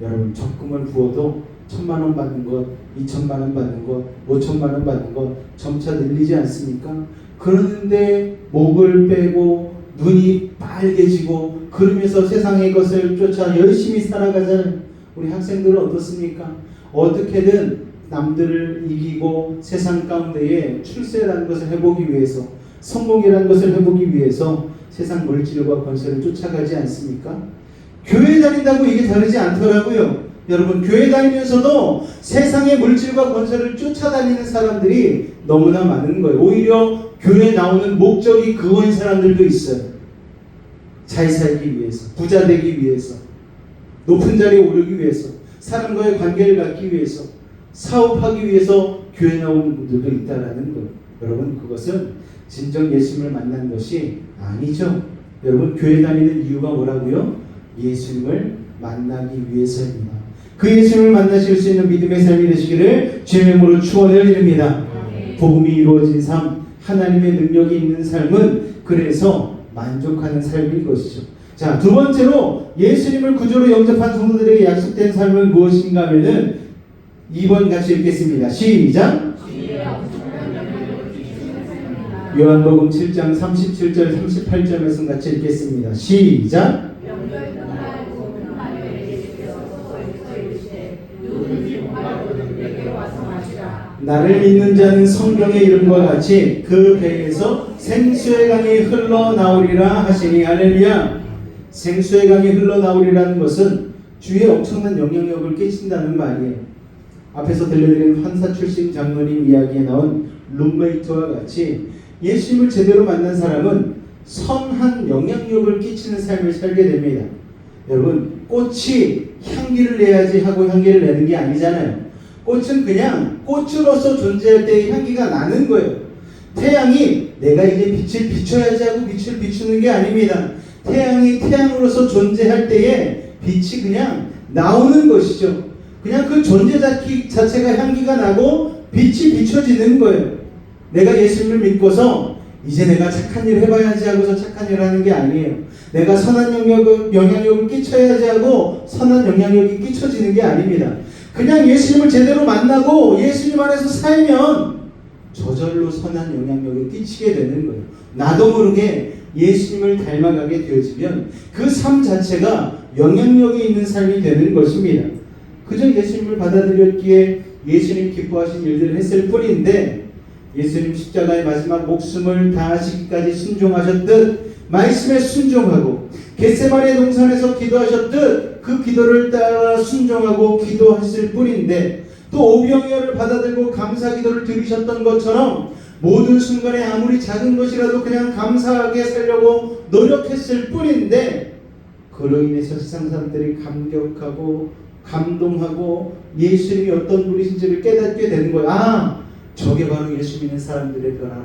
여러분 적금을 부어도 1,000만 원 받는 것, 2,000만 원 받는 것, 5,000만 원 받는 것 점차 늘리지 않습니까? 그러는데 목을 빼고 눈이 빨개지고 그러면서 세상의 것을 쫓아 열심히 살아가자는 우리 학생들은 어떻습니까? 어떻게든 남들을 이기고 세상 가운데에 출세라는 것을 해보기 위해서, 성공이라는 것을 해보기 위해서 세상 물질과 권세를 쫓아가지 않습니까? 교회 다닌다고 이게 다르지 않더라고요. 여러분 교회 다니면서도 세상의 물질과 권세를 쫓아다니는 사람들이 너무나 많은 거예요. 오히려 교회에 나오는 목적이 그거인 사람들도 있어요. 잘 살기 위해서, 부자 되기 위해서, 높은 자리에 오르기 위해서, 사람과의 관계를 갖기 위해서, 사업하기 위해서 교회 나오는 분들도 있다라는 거예요. 여러분 그것은 진정 예수님을 만난 것이 아니죠. 여러분 교회 다니는 이유가 뭐라고요? 예수님을 만나기 위해서입니다. 그 예수님을 만나실 수 있는 믿음의 삶이 되시기를 주의 이름으로 축원을 드립니다. 복음이 이루어진 삶, 하나님의 능력이 있는 삶은 그래서 만족하는 삶인 것이죠. 자, 두 번째로 예수님을 구주로 영접한 성도들에게 약속된 삶은 무엇인가 하면은 2번 같이 읽겠습니다. 시작! 요한복음 7장 37절 38절 말씀 같이 읽겠습니다. 시작! 나를 믿는 자는 성경의 이름과 같이 그 배에서 생수의 강이 흘러나오리라 하시니. 할렐루야. 생수의 강이 흘러나오리라는 것은 주위에 엄청난 영향력을 끼친다는 말이에요. 앞에서 들려드린 환사 출신 장로님 이야기에 나온 룸메이트와 같이 예수님을 제대로 만난 사람은 선한 영향력을 끼치는 삶을 살게 됩니다. 여러분 꽃이 향기를 내야지 하고 향기를 내는 게 아니잖아요. 꽃은 그냥 꽃으로서 존재할 때의 향기가 나는 거예요. 태양이 내가 이제 빛을 비춰야지 하고 빛을 비추는 게 아닙니다. 태양이 태양으로서 존재할 때에 빛이 그냥 나오는 것이죠. 그냥 그 존재 자체가 향기가 나고 빛이 비춰지는 거예요. 내가 예수님을 믿고서 이제 내가 착한 일을 해봐야지 하고서 착한 일을 하는 게 아니에요. 내가 선한 영향력을 끼쳐야지 하고 선한 영향력이 끼쳐지는 게 아닙니다. 그냥 예수님을 제대로 만나고 예수님 안에서 살면 저절로 선한 영향력을 끼치게 되는 거예요. 나도 모르게 예수님을 닮아가게 되어지면 그 삶 자체가 영향력이 있는 삶이 되는 것입니다. 그저 예수님을 받아들였기에 예수님 기뻐하신 일들을 했을 뿐인데, 예수님 십자가의 마지막 목숨을 다하시기까지 순종하셨듯 말씀에 순종하고 겟세마네 동산에서 기도하셨듯 그 기도를 따라 순종하고 기도하실 뿐인데, 또 오병이어를 받아들고 감사 기도를 드리셨던 것처럼 모든 순간에 아무리 작은 것이라도 그냥 감사하게 살려고 노력했을 뿐인데, 그로 인해서 세상 사람들이 감격하고 감동하고 예수님이 어떤 분이신지를 깨닫게 되는 거예요. 아, 저게 바로 예수 믿는 사람들의 변화로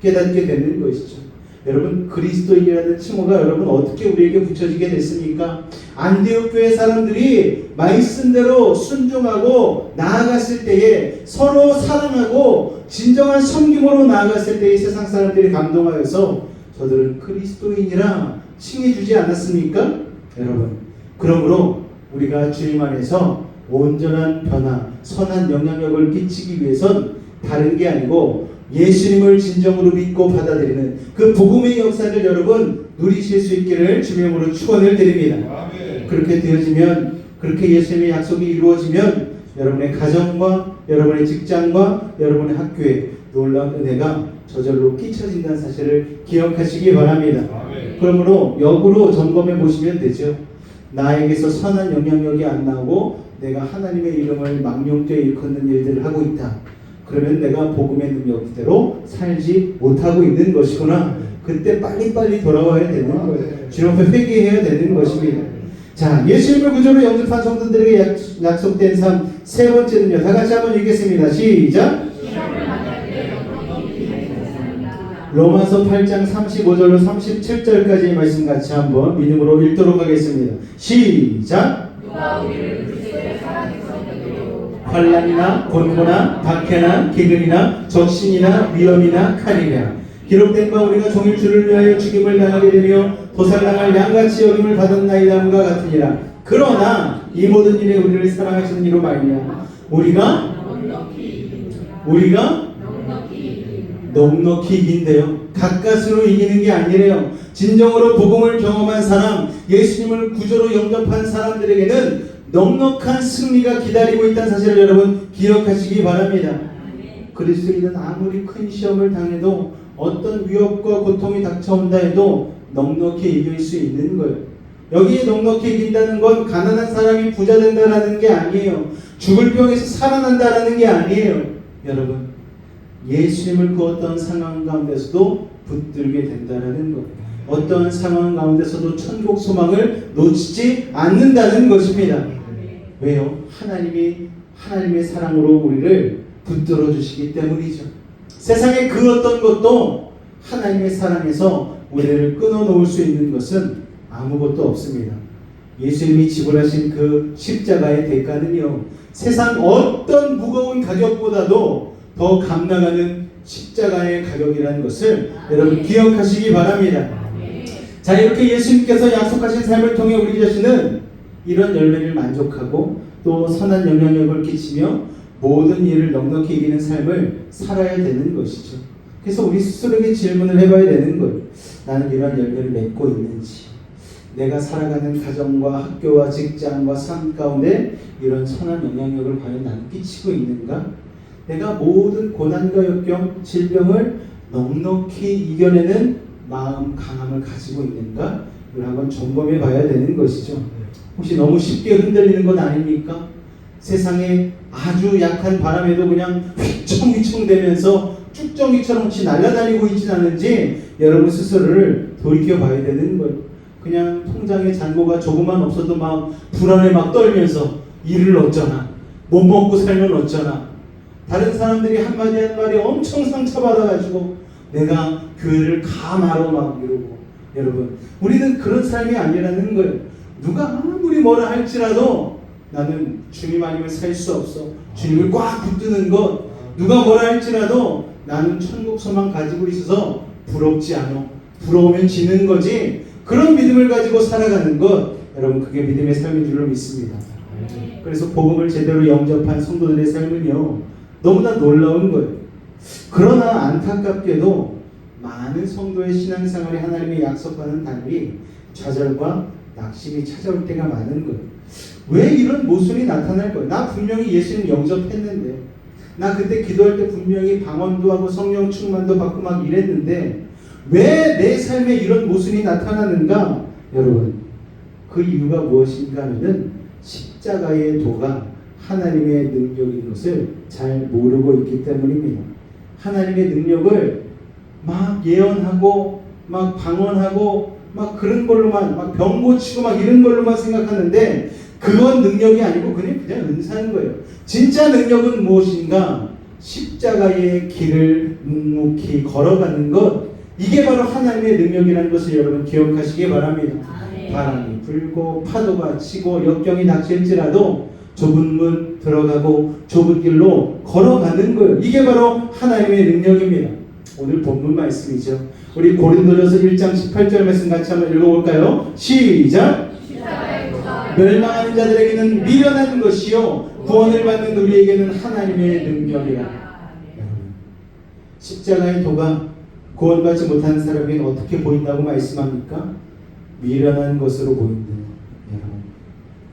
깨닫게 되는 것이죠. 여러분 그리스도인이라는 칭호가 여러분 어떻게 우리에게 붙여지게 됐습니까? 안디옥 교회 사람들이 말씀대로 순종하고 나아갔을 때에, 서로 사랑하고 진정한 섬김으로 나아갔을 때에 세상 사람들이 감동하여서 저들은 그리스도인이라 칭해주지 않았습니까? 여러분 그러므로 우리가 주님 안에서 온전한 변화, 선한 영향력을 끼치기 위해선 다른 게 아니고 예수님을 진정으로 믿고 받아들이는 그 복음의 역사를 여러분 누리실 수 있기를 주님의 이름으로 축원을 드립니다. 아멘. 그렇게 되어지면, 그렇게 예수님의 약속이 이루어지면 여러분의 가정과 여러분의 직장과 여러분의 학교에 놀라운 은혜가 저절로 끼쳐진다는 사실을 기억하시기 바랍니다. 아멘. 그러므로 역으로 점검해 보시면 되죠. 나에게서 선한 영향력이 안 나오고 내가 하나님의 이름을 망령되이 일컫는 일들을 하고 있다. 그러면 내가 복음의 능력대로 살지 못하고 있는 것이구나. 그때 빨리빨리 돌아와야 되는 거예요. 주님 앞에 회개해야 되는 것입니다. 자, 예수님을 구주로 영접한 성도들에게 약속된 삶 세 번째는요. 다 같이 한번 읽겠습니다. 시작. 로마서 8장 35절로 37절까지의 말씀 같이 한번 믿음으로 읽도록 하겠습니다. 시작. 환난이나 곤고나 박해나 기근이나 적신이나 위험이나 칼이나 기록된 바 우리가 종일 주를 위하여 죽임을 당하게 되며 도살당할 양같이 여김을 받았나이다함과 같으니라. 그러나 이 모든 일에 우리를 사랑하시는 이로 말미암아 우리가 넉넉히 이긴대요. 가까스로 이기는 게 아니래요. 진정으로 복음을 경험한 사람, 예수님을 구주로 영접한 사람들에게는 넉넉한 승리가 기다리고 있다는 사실을 여러분 기억하시기 바랍니다. 그리스도인은 아무리 큰 시험을 당해도 어떤 위협과 고통이 닥쳐온다 해도 넉넉히 이길 수 있는 거예요. 여기에 넉넉히 이긴다는 건 가난한 사람이 부자 된다라는 게 아니에요. 죽을 병에서 살아난다라는 게 아니에요. 여러분, 예수님을 그 어떤 상황 가운데서도 붙들게 된다라는 것. 어떠한 상황 가운데서도 천국 소망을 놓치지 않는다는 것입니다. 왜요? 하나님의 사랑으로 우리를 붙들어 주시기 때문이죠. 세상의 그 어떤 것도 하나님의 사랑에서 우리를 끊어 놓을 수 있는 것은 아무것도 없습니다. 예수님이 지불하신 그 십자가의 대가는요, 세상 어떤 무거운 가격보다도 더 감당하는 십자가의 가격이라는 것을 여러분 기억하시기 바랍니다. 자, 이렇게 예수님께서 약속하신 삶을 통해 우리 자신은 이런 열매를 만족하고 또 선한 영향력을 끼치며 모든 일을 넉넉히 이기는 삶을 살아야 되는 것이죠. 그래서 우리 스스로에게 질문을 해봐야 되는 거예요. 나는 이런 열매를 맺고 있는지, 내가 살아가는 가정과 학교와 직장과 삶 가운데 이런 선한 영향력을 과연 나는 끼치고 있는가? 내가 모든 고난과 역경, 질병을 넉넉히 이겨내는 마음 강함을 가지고 있는가? 이걸 한번 점검해 봐야 되는 것이죠. 혹시 너무 쉽게 흔들리는 건 아닙니까? 세상에 아주 약한 바람에도 그냥 휘청휘청 되면서 쭉정이처럼 혹시 날아다니고 있진 않은지 여러분 스스로를 돌이켜 봐야 되는 거예요. 그냥 통장에 잔고가 조금만 없어도 막 불안에 막 떨면서 일을 어쩌나, 못 먹고 살면 어쩌나, 다른 사람들이 한마디 엄청 상처받아가지고 내가 교회를 가마로 막 이러고. 여러분, 우리는 그런 삶이 아니라는 거예요. 누가 아무리 뭐라 할지라도 나는 주님 아니면 살 수 없어. 주님을 꽉 붙드는 것. 누가 뭐라 할지라도 나는 천국 소망 가지고 있어서 부럽지 않아. 부러우면 지는 거지. 그런 믿음을 가지고 살아가는 것, 여러분, 그게 믿음의 삶인 줄로 믿습니다. 그래서 복음을 제대로 영접한 성도들의 삶은요, 너무나 놀라운 거예요. 그러나 안타깝게도 많은 성도의 신앙생활이 하나님의 약속하는 달리 좌절과 낙심이 찾아올 때가 많은 거예요. 왜 이런 모순이 나타날 거예요? 나 분명히 예수님 영접했는데, 나 그때 기도할 때 분명히 방언도 하고 성령 충만도 받고 막 이랬는데 왜 내 삶에 이런 모순이 나타나는가? 여러분, 그 이유가 무엇인가 하면은 십자가의 도가 하나님의 능력인 것을 잘 모르고 있기 때문입니다. 하나님의 능력을 막 예언하고 막 방언하고 막 그런 걸로만 막 병 고치고 막 이런 걸로만 생각하는데 그건 능력이 아니고 그냥 은사인 거예요. 진짜 능력은 무엇인가? 십자가의 길을 묵묵히 걸어가는 것, 이게 바로 하나님의 능력이라는 것을 여러분 기억하시기 바랍니다. 바람이 불고 파도가 치고 역경이 닥칠지라도 좁은 문 들어가고 좁은 길로 걸어가는 거예요. 이게 바로 하나님의 능력입니다. 오늘 본문 말씀이죠. 우리 고린도전서 1장 18절 말씀 같이 한번 읽어볼까요? 시작! 멸망하는 자들에게는 미련한 것이요 구원을 받는 우리에게는 하나님의 능력이라. 십자가의 도가 구원받지 못하는 사람에게는 어떻게 보인다고 말씀합니까? 미련한 것으로 보인대요. 여러분,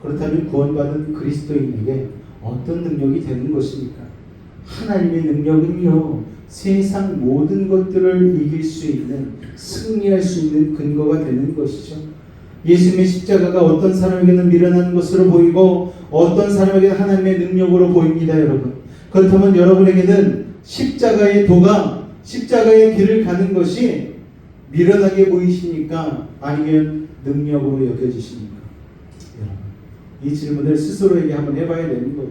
그렇다면 구원받은 그리스도인에게 어떤 능력이 되는 것입니까? 하나님의 능력은요, 세상 모든 것들을 이길 수 있는, 승리할 수 있는 근거가 되는 것이죠. 예수님의 십자가가 어떤 사람에게는 미련한 것으로 보이고 어떤 사람에게는 하나님의 능력으로 보입니다, 여러분. 그렇다면 여러분에게는 십자가의 도가, 십자가의 길을 가는 것이 미련하게 보이십니까? 아니면 능력으로 여겨지십니까? 여러분, 이 질문을 스스로에게 한번 해봐야 되는 거예요.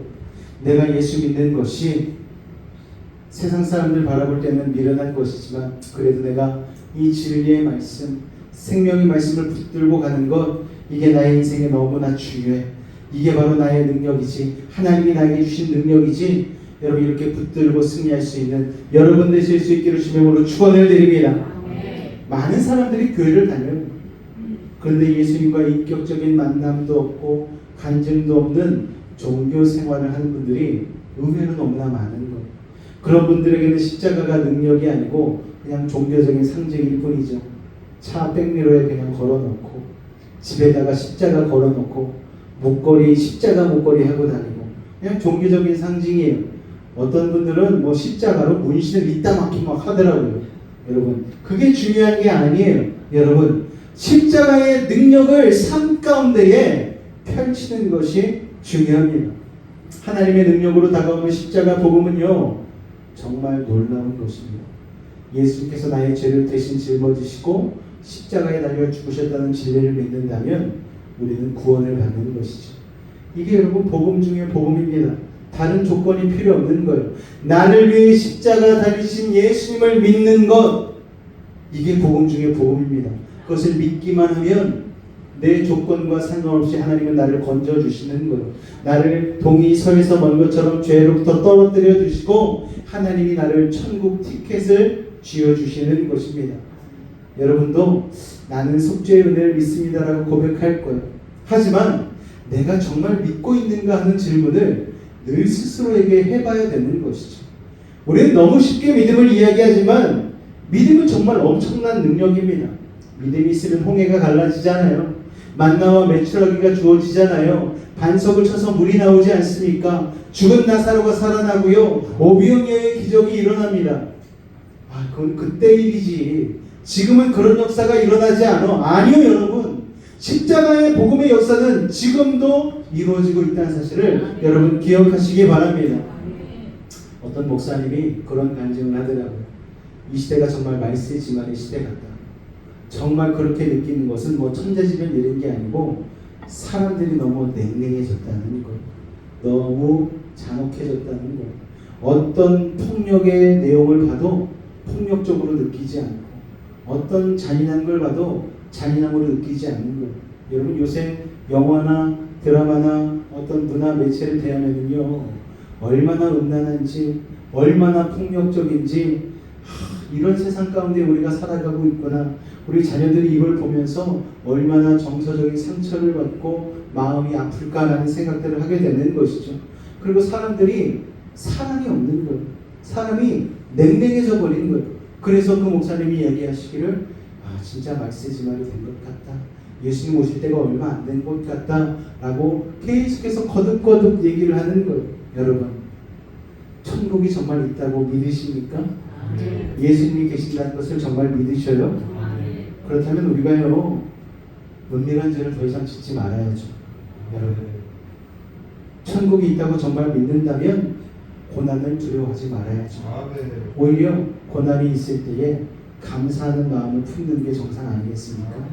내가 예수 믿는 것이 세상 사람들 바라볼 때는 미련한 것이지만 그래도 내가 이 진리의 말씀, 생명의 말씀을 붙들고 가는 것, 이게 나의 인생에 너무나 중요해. 이게 바로 나의 능력이지, 하나님이 나에게 주신 능력이지. 여러분, 이렇게 붙들고 승리할 수 있는 여러분 되실 수 있기를 주의 이름으로 축원을 드립니다. 많은 사람들이 교회를 다녀요. 그런데 예수님과 인격적인 만남도 없고 간증도 없는 종교 생활을 하는 분들이 의외로 너무나 많은 거예요. 그런 분들에게는 십자가가 능력이 아니고 그냥 종교적인 상징일 뿐이죠. 차 백미러에 그냥 걸어놓고, 집에다가 십자가 걸어놓고, 목걸이 십자가 목걸이 하고 다니고, 그냥 종교적인 상징이에요. 어떤 분들은 뭐 십자가로 문신을 이따 막히 막 하더라고요. 여러분, 그게 중요한 게 아니에요. 여러분, 십자가의 능력을 삶 가운데에 펼치는 것이 중요합니다. 하나님의 능력으로 다가오는 십자가 복음은요, 정말 놀라운 것입니다. 예수님께서 나의 죄를 대신 짊어지시고 십자가에 달려 죽으셨다는 진리를 믿는다면 우리는 구원을 받는 것이죠. 이게 여러분 복음 중에 복음입니다. 다른 조건이 필요 없는 거예요. 나를 위해 십자가 달리신 예수님을 믿는 것, 이게 복음 중에 복음입니다. 그것을 믿기만 하면 내 조건과 상관없이 하나님은 나를 건져주시는 거예요. 나를 동이 서에서 먼 것처럼 죄로부터 떨어뜨려 주시고 하나님이 나를 천국 티켓을 쥐어주시는 것입니다. 여러분도 나는 속죄의 은혜를 믿습니다라고 고백할 거예요. 하지만 내가 정말 믿고 있는가 하는 질문을 늘 스스로에게 해봐야 되는 것이죠. 우리는 너무 쉽게 믿음을 이야기하지만 믿음은 정말 엄청난 능력입니다. 믿음이 있으면 홍해가 갈라지잖아요. 만나와 메추라기가 주어지잖아요. 반석을 쳐서 물이 나오지 않습니까? 죽은 나사로가 살아나고요. 오병이어의 기적이 일어납니다. 그건 그때 일이지. 지금은 그런 역사가 일어나지 않아. 아니요, 여러분. 십자가의 복음의 역사는 지금도 이루어지고 있다는 사실을 여러분 기억하시기 바랍니다. 어떤 목사님이 그런 간증을 하더라고요. 이 시대가 정말 말세지만의 시대 같다. 정말 그렇게 느끼는 것은 뭐 천재지변 이런 게 아니고 사람들이 너무 냉랭해졌다는 거예요. 너무 잔혹해졌다는 거예요. 어떤 폭력의 내용을 봐도 폭력적으로 느끼지 않고 어떤 잔인한 걸 봐도 잔인함으로 느끼지 않는 거예요. 여러분, 요새 영화나 드라마나 어떤 문화 매체를 대하면요, 얼마나 음란한지, 얼마나 폭력적인지, 이런 세상 가운데 우리가 살아가고 있구나. 우리 자녀들이 이걸 보면서 얼마나 정서적인 상처를 받고 마음이 아플까라는 생각들을 하게 되는 것이죠. 그리고 사람들이 사랑이 없는 거예요. 사람이 냉랭해져 버린 거예요. 그래서 그 목사님이 얘기하시기를, 진짜 말세지말이 된 것 같다. 예수님 오실 때가 얼마 안 된 것 같다 라고 계속해서 거듭거듭 얘기를 하는 거예요. 여러분, 천국이 정말 있다고 믿으십니까? 예수님이 계신다는 것을 정말 믿으셔요? 그렇다면 우리가요, 은밀한 죄를 더 이상 짓지 말아야죠. 여러분, 천국이 있다고 정말 믿는다면 고난을 두려워하지 말아야죠. 오히려 고난이 있을 때에 감사하는 마음을 품는 게 정상 아니겠습니까?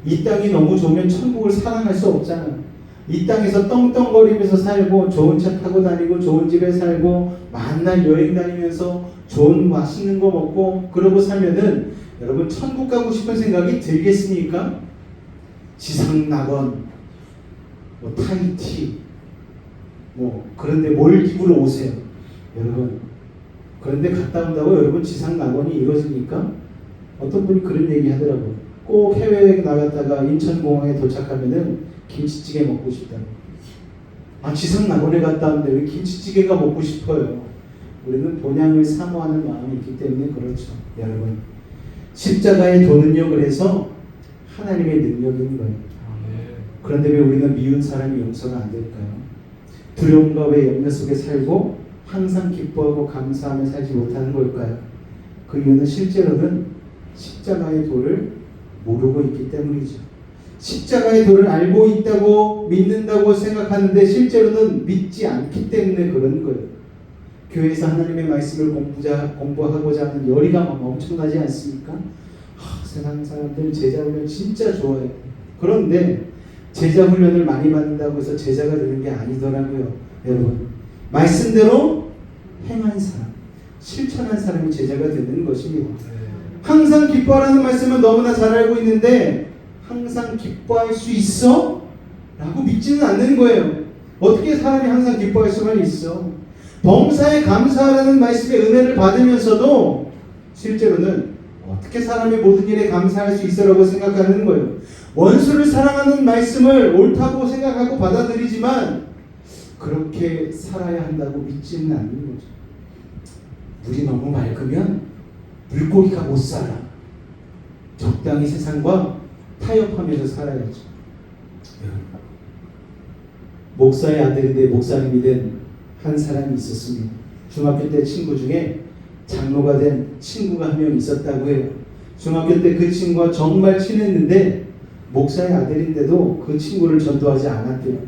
이 땅이 너무 좋으면 천국을 사랑할 수 없잖아요. 이 땅에서 떵떵거리면서 살고 좋은 차 타고 다니고 좋은 집에 살고 만날 여행 다니면서 좋은 맛있는 거 먹고 그러고 살면은 여러분 천국 가고 싶은 생각이 들겠습니까? 지상 낙원, 뭐 타이티, 뭐 그런데 몰디브로 오세요. 여러분, 그런데 갔다 온다고 여러분 지상 낙원이 이루어집니까? 어떤 분이 그런 얘기 하더라고요. 꼭 해외에 나갔다가 인천공항에 도착하면은 김치찌개 먹고 싶다고. 지상 낙원에 갔다 왔는데 왜 김치찌개가 먹고 싶어요? 우리는 본향을 사모하는 마음이 있기 때문에 그렇죠. 여러분, 십자가의 도는요, 그래서 하나님의 능력인 거예요. 그런데 왜 우리는 미운 사람이 용서가 안 될까요? 두려움과 왜 염려 속에 살고 항상 기뻐하고 감사하며 살지 못하는 걸까요? 그 이유는 실제로는 십자가의 도를 모르고 있기 때문이죠. 십자가의 도를 알고 있다고 믿는다고 생각하는데 실제로는 믿지 않기 때문에 그런 거예요. 교회에서 하나님의 말씀을 공부하고자 하는 열의가 막 엄청나지 않습니까? 세상 사람들 제자 훈련 진짜 좋아해요. 그런데 제자 훈련을 많이 받는다고 해서 제자가 되는 게 아니더라고요. 여러분, 말씀대로 행한 사람, 실천한 사람이 제자가 되는 것입니다. 항상 기뻐하라는 말씀은 너무나 잘 알고 있는데 항상 기뻐할 수 있어? 라고 믿지는 않는 거예요. 어떻게 사람이 항상 기뻐할 수만 있어? 범사에 감사하라는 말씀의 은혜를 받으면서도 실제로는 어떻게 사람이 모든 일에 감사할 수 있어라고 생각하는 거예요. 원수를 사랑하는 말씀을 옳다고 생각하고 받아들이지만 그렇게 살아야 한다고 믿지는 않는 거죠. 물이 너무 맑으면 물고기가 못 살아. 적당히 세상과 타협하면서 살아야죠. 목사의 아들인데 목사님이 된 한 사람이 있었습니다. 중학교 때 친구 중에 장로가 된 친구가 한 명 있었다고 해요. 중학교 때 그 친구가 정말 친했는데 목사의 아들인데도 그 친구를 전도하지 않았대요.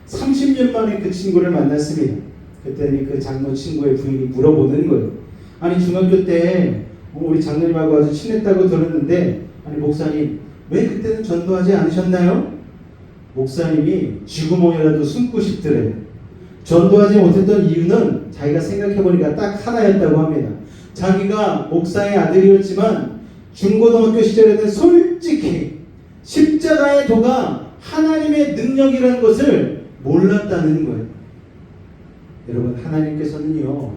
30년 만에 그 친구를 만났습니다. 그랬더니 그 장로 친구의 부인이 물어보는 거예요. 아니, 중학교 때 우리 장로님하고 아주 친했다고 들었는데, 아니 목사님 왜 그때는 전도하지 않으셨나요? 목사님이 쥐구멍이라도 숨고 싶더래요. 전도하지 못했던 이유는 자기가 생각해보니까 딱 하나였다고 합니다. 자기가 목사의 아들이었지만 중고등학교 시절에는 솔직히 십자가의 도가 하나님의 능력이라는 것을 몰랐다는 거예요. 여러분, 하나님께서는요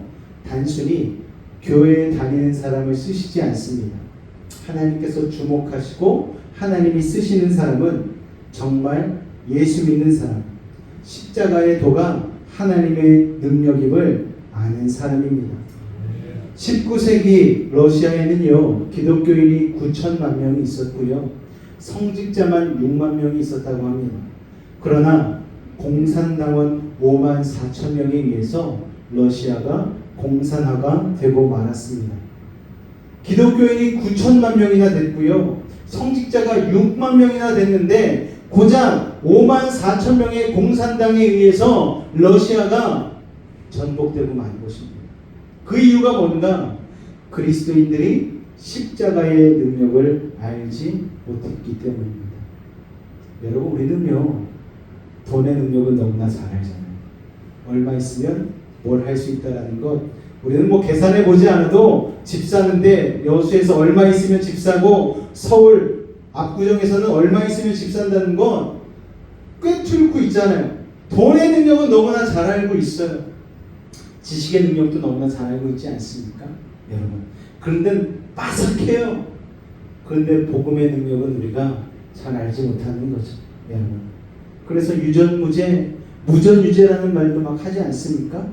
단순히 교회에 다니는 사람을 쓰시지 않습니다. 하나님께서 주목하시고 하나님이 쓰시는 사람은 정말 예수 믿는 사람, 십자가의 도가 하나님의 능력임을 아는 사람입니다. 19세기 러시아에는요 기독교인이 9천만 명이 있었고요, 성직자만 6만 명이 있었다고 합니다. 그러나 공산당원 5만 4천 명에 의해서 러시아가 공산화가 되고 말았습니다. 기독교인이 9천만 명이나 됐고요, 성직자가 6만 명이나 됐는데 고작 5만 4천 명의 공산당에 의해서 러시아가 전복되고 만 것입니다. 그 이유가 뭔가? 그리스도인들이 십자가의 능력을 알지 못했기 때문입니다. 여러분, 우리는요 돈의 능력은 너무나 잘 알잖아요. 얼마 있으면 뭘 할 수 있다라는 것, 우리는 뭐 계산해 보지 않아도 집 사는데 여수에서 얼마 있으면 집 사고 서울 압구정에서는 얼마 있으면 집 산다는 건 꿰뚫고 있잖아요. 돈의 능력은 너무나 잘 알고 있어요. 지식의 능력도 너무나 잘 알고 있지 않습니까? 여러분, 그런데 빠삭해요. 그런데 복음의 능력은 우리가 잘 알지 못하는 거죠. 여러분, 그래서 유전무죄, 무전유죄라는 말도 막 하지 않습니까?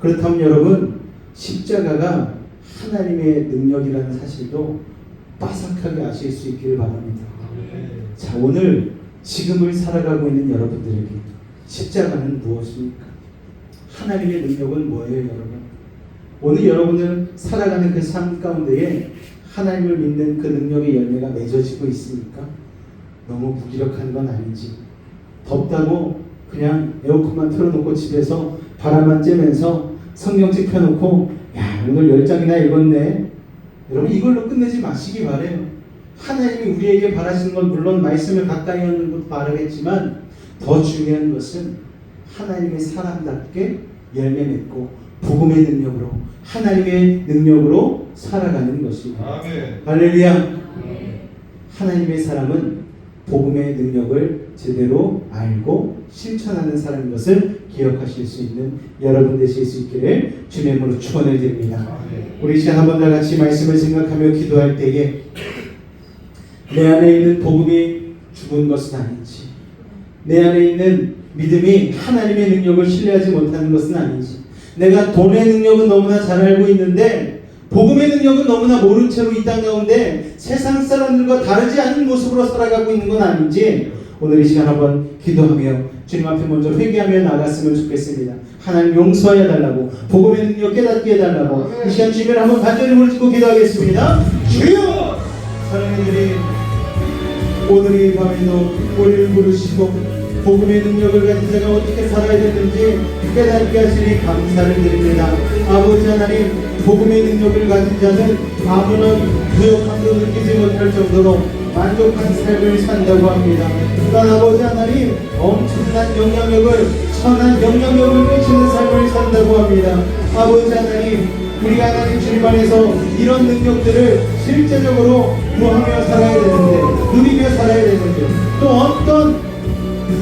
그렇다면 여러분, 십자가가 하나님의 능력이라는 사실도 빠삭하게 아실 수 있기를 바랍니다. 자, 오늘 지금을 살아가고 있는 여러분들에게 십자가는 무엇입니까? 하나님의 능력은 뭐예요, 여러분? 오늘 여러분은 살아가는 그 삶 가운데에 하나님을 믿는 그 능력의 열매가 맺어지고 있습니까? 너무 무기력한 건 아닌지, 덥다고 그냥 에어컨만 틀어놓고 집에서 바람만 쬐면서 성경책 펴놓고 야, 오늘 10장이나 읽었네, 여러분 이걸로 끝내지 마시기 바래요. 하나님이 우리에게 바라시는 건 물론 말씀을 가까이 하는 것도 바라겠지만 더 중요한 것은 하나님의 사람답게 열매 맺고 복음의 능력으로, 하나님의 능력으로 살아가는 것입니다. 아멘. 할렐루야. 하나님의 사람은 복음의 능력을 제대로 알고 실천하는 사람인 것을 기억하실 수 있는 여러분 되실 수 있기를 주님의 이름으로 축원을 드립니다. 우리 시간 한 번 더 같이 말씀을 생각하며 기도할 때에 내 안에 있는 복음이 죽은 것은 아닌지, 내 안에 있는 믿음이 하나님의 능력을 신뢰하지 못하는 것은 아닌지, 내가 돈의 능력은 너무나 잘 알고 있는데 복음의 능력은 너무나 모른 채로 이 땅 가운데 세상 사람들과 다르지 않은 모습으로 살아가고 있는 건 아닌지 오늘 이 시간 한번 기도하며 주님 앞에 먼저 회개하며 나갔으면 좋겠습니다. 하나님 용서해 달라고, 복음의 능력 깨닫게 해달라고 이 시간 주님을 한번 간절히 부르짖고 기도하겠습니다. 주여! 사랑의 주님, 오늘 이 밤에도 우리를 부르시고 복음의 능력을 가진 자가 어떻게 살아야 되는지 깨닫게 하시니 감사를 드립니다. 아버지 하나님, 복음의 능력을 가진 자는 아무런 부족함도 느끼지 못할 정도로 만족한 삶을 산다고 합니다. 또한 아버지 하나님, 엄청난 영향력을, 선한 영향력을 미치는 삶을 산다고 합니다. 아버지 하나님, 우리가 하나님 주님 안에서 이런 능력들을 실제적으로 구하며 살아야 되는데, 누리며 살아야 되는데, 또 어떤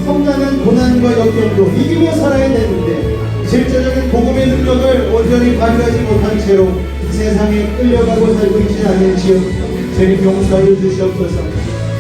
험난한 고난과 역경도 이기며 살아야 되는데 실제적인 복음의 능력을 온전히 발휘하지 못한 채로 세상에 끌려가고 살고 있지 않을지요. 주님 용서하여 주시옵소서.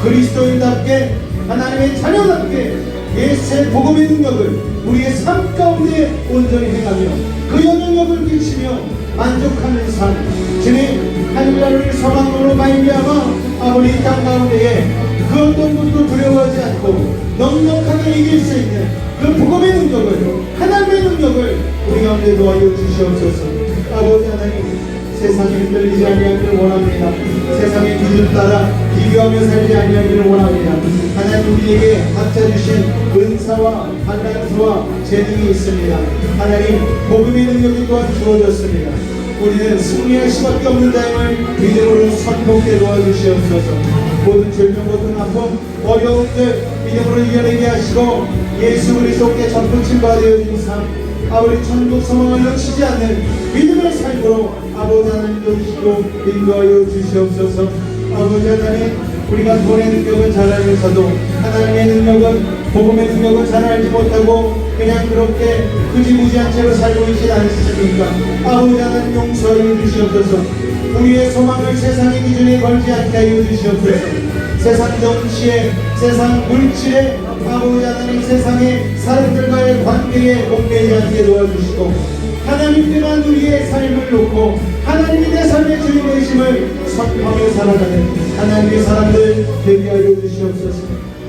그리스도인답게 하나님의 자녀답게 예수의 복음의 능력을 우리의 삶 가운데 온전히 행하며 그 영향력을 끼치며 만족하는 삶, 주님 하늘나라를 소망으로 말미암아 아버지 땅 가운데에 그 어떤 것도 두려워하지 않고 넉넉하게 이길 수 있는 그 복음의 능력을, 하나님의 능력을 우리 가운데 놓아여 주시옵소서. 아버지 하나님, 세상에 흔들리지 아니하기를 원합니다. 세상의 기준 따라 비교하며 살지 아니하기를 원합니다. 하나님, 우리에게 각자 주신 은사와 한란서와 재능이 있습니다. 하나님, 복음의 능력이 또한 주어졌습니다. 우리는 승리할 수밖에 없는 자임을 믿음으로 선포하게 도와주시옵소서. 모든 질병, 모든 아픔, 어려움들 믿음으로 이겨내게 하시고 예수 그리스도께 전부친 바 되어진 삶, 아버지 천국 소망을 놓치지 않는 믿음의 삶으로 아버지 하나님 도우시고 인도하여 주시옵소서. 아버지 하나님, 우리가 돈의 능력은 잘 알면서도 하나님의 능력은, 복음의 능력은 잘 알지 못하고 그냥 그렇게 흐지부지한 채로 살고 있지 않으십니까? 아버지 하나님 용서하여 주시옵소서. 우리의 소망을 세상의 기준에 걸지 않게 하여 주시옵소서. 세상 정치에, 세상 물질에, 아버지 하나님 세상의 사람들과의 관계에 목매지 않게 도와주시고 하나님께만 우리의 삶을 놓고 하나님이 내 삶의 주인 되심을 선포하며 살아가는 하나님의 사람들 되게 하여 주시옵소서.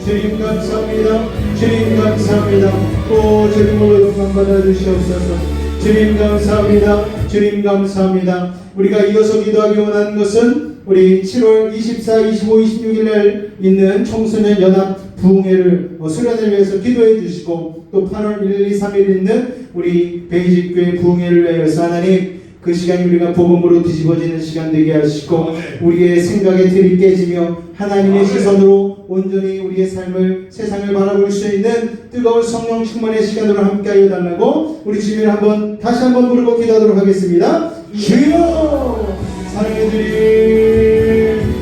주님 감사합니다. 주님 감사합니다. 오 주님으로 영광 받아 주시옵소서. 주님 감사합니다. 주님 감사합니다. 우리가 이어서 기도하기 원하는 것은 우리 7월 24, 25, 26일 날 있는 청소년 연합 부흥회를 수련을 위해서 기도해 주시고 또 8월 1, 2, 3일 있는 우리 베이직교회 부흥회를 위해서 하나님 그 시간이 우리가 복음으로 뒤집어지는 시간 되게 하시고 우리의 생각의 틀이 깨지며 하나님의 시선으로 온전히 우리의 삶을, 세상을 바라볼 수 있는 뜨거운 성령 충만의 시간으로 함께하여 달라고 우리 주님을 다시 한번 부르고 기도하도록 하겠습니다. 주여 사랑해 주님,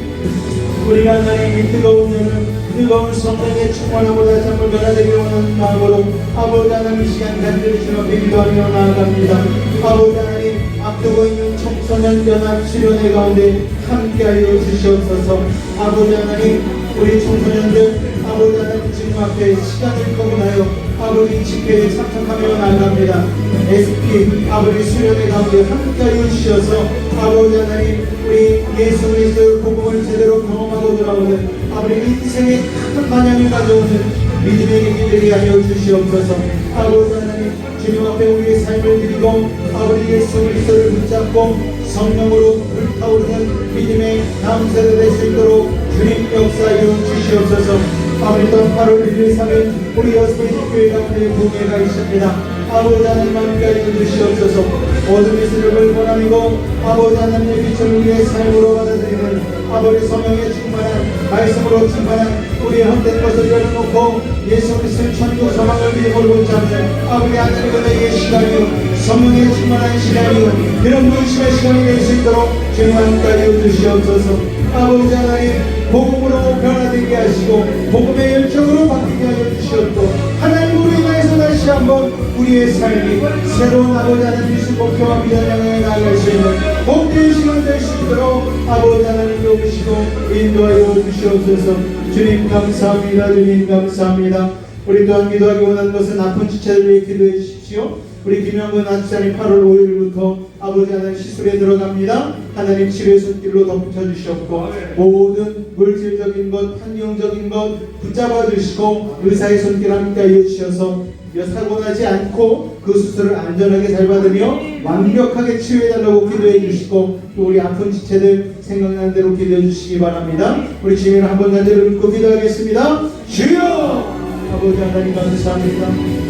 우리가 하나님 이 뜨거운 여름, 뜨거운 성령의 충만함으로 다시 한번 변화되기 원하는 마음으로 아버지 하나님 이 시간 간절히 주님 앞에 기도하며 나아갑니다. 아버지 하나님 앞두고 있는 청소년 연합 수련회 가운데 함께하여 주시옵소서. 아버지 하나님 우리 청소년들 아버지 하나님 주님 앞에 시간을 거분하여 아버지 집회에 참석하며 나아갑니다. SP 아버지 수련회 가운데 함께하여 주셔서 아버지 하나님 우리 예수 그리스도의 복음을 제대로 경험하고 돌아오는 아버지 인생의 큰 반향을 가져오는 믿음의 객기들이 하여 주시옵소서. 아버지 하나님 주님 앞에 우리의 삶을 드리고 아버지 예수 그리스도를 붙잡고 성령으로 불타오르는 믿음의 다음 세대 될 수 있도록 주님 역사하여 주시옵소서. 아버지 또 8월 1일 3일 우리 여수교회 가운데 부흥회가 있습니다. 아버지 하나님 함께하여 주시옵소서. 어둠의 세력을 권하고 아버지 하나님의 빛을 우리의 삶으로 받아들이는 아버지 성령의 충만한 말씀으로 충만한 우리의 헛된 것을 열어놓고 예수 그리스도의 천국 소망을 믿음으로 붙잡는 아버지 하나님 은혜의 시간이요 성령의 충만한 시간이요 이런 문심의 시간이 될 수 있도록 주님 함께하여 주시옵소서. 아버지 하나님 복음으로 변화되게 하시고 복음의 열정으로 바뀌게 하여 주시옵고 하나님으로 인하여서 다시 한번 우리의 삶이 새로운 아버지 하나님의 목표와 비전을 향해 나아갈 수 있는 복된 시간 될 수 있도록 아버지 하나님 도우시고 인도하여 주시옵소서. 주님 감사합니다. 주님 감사합니다. 우리 또한 기도하기 원하는 것은 아픈 지체를 위해 기도해 주십시오. 우리 김영근 아주자님 8월 5일부터 아버지 하나님 시술에 들어갑니다. 하나님 치료의 손길로 덮쳐 주시옵고 모든 물질적인 것, 환경적인 것 붙잡아 주시고 의사의 손길 함께 하여 주셔서 사고 나지 않고 그 수술을 안전하게 잘 받으며 완벽하게 치유해 달라고 기도해 주시고 또 우리 아픈 지체들 생각나는 대로 기도해 주시기 바랍니다. 우리 주님을 한번 간절히 믿고 기도하겠습니다. 주여! 아버지 하나님 감사합니다.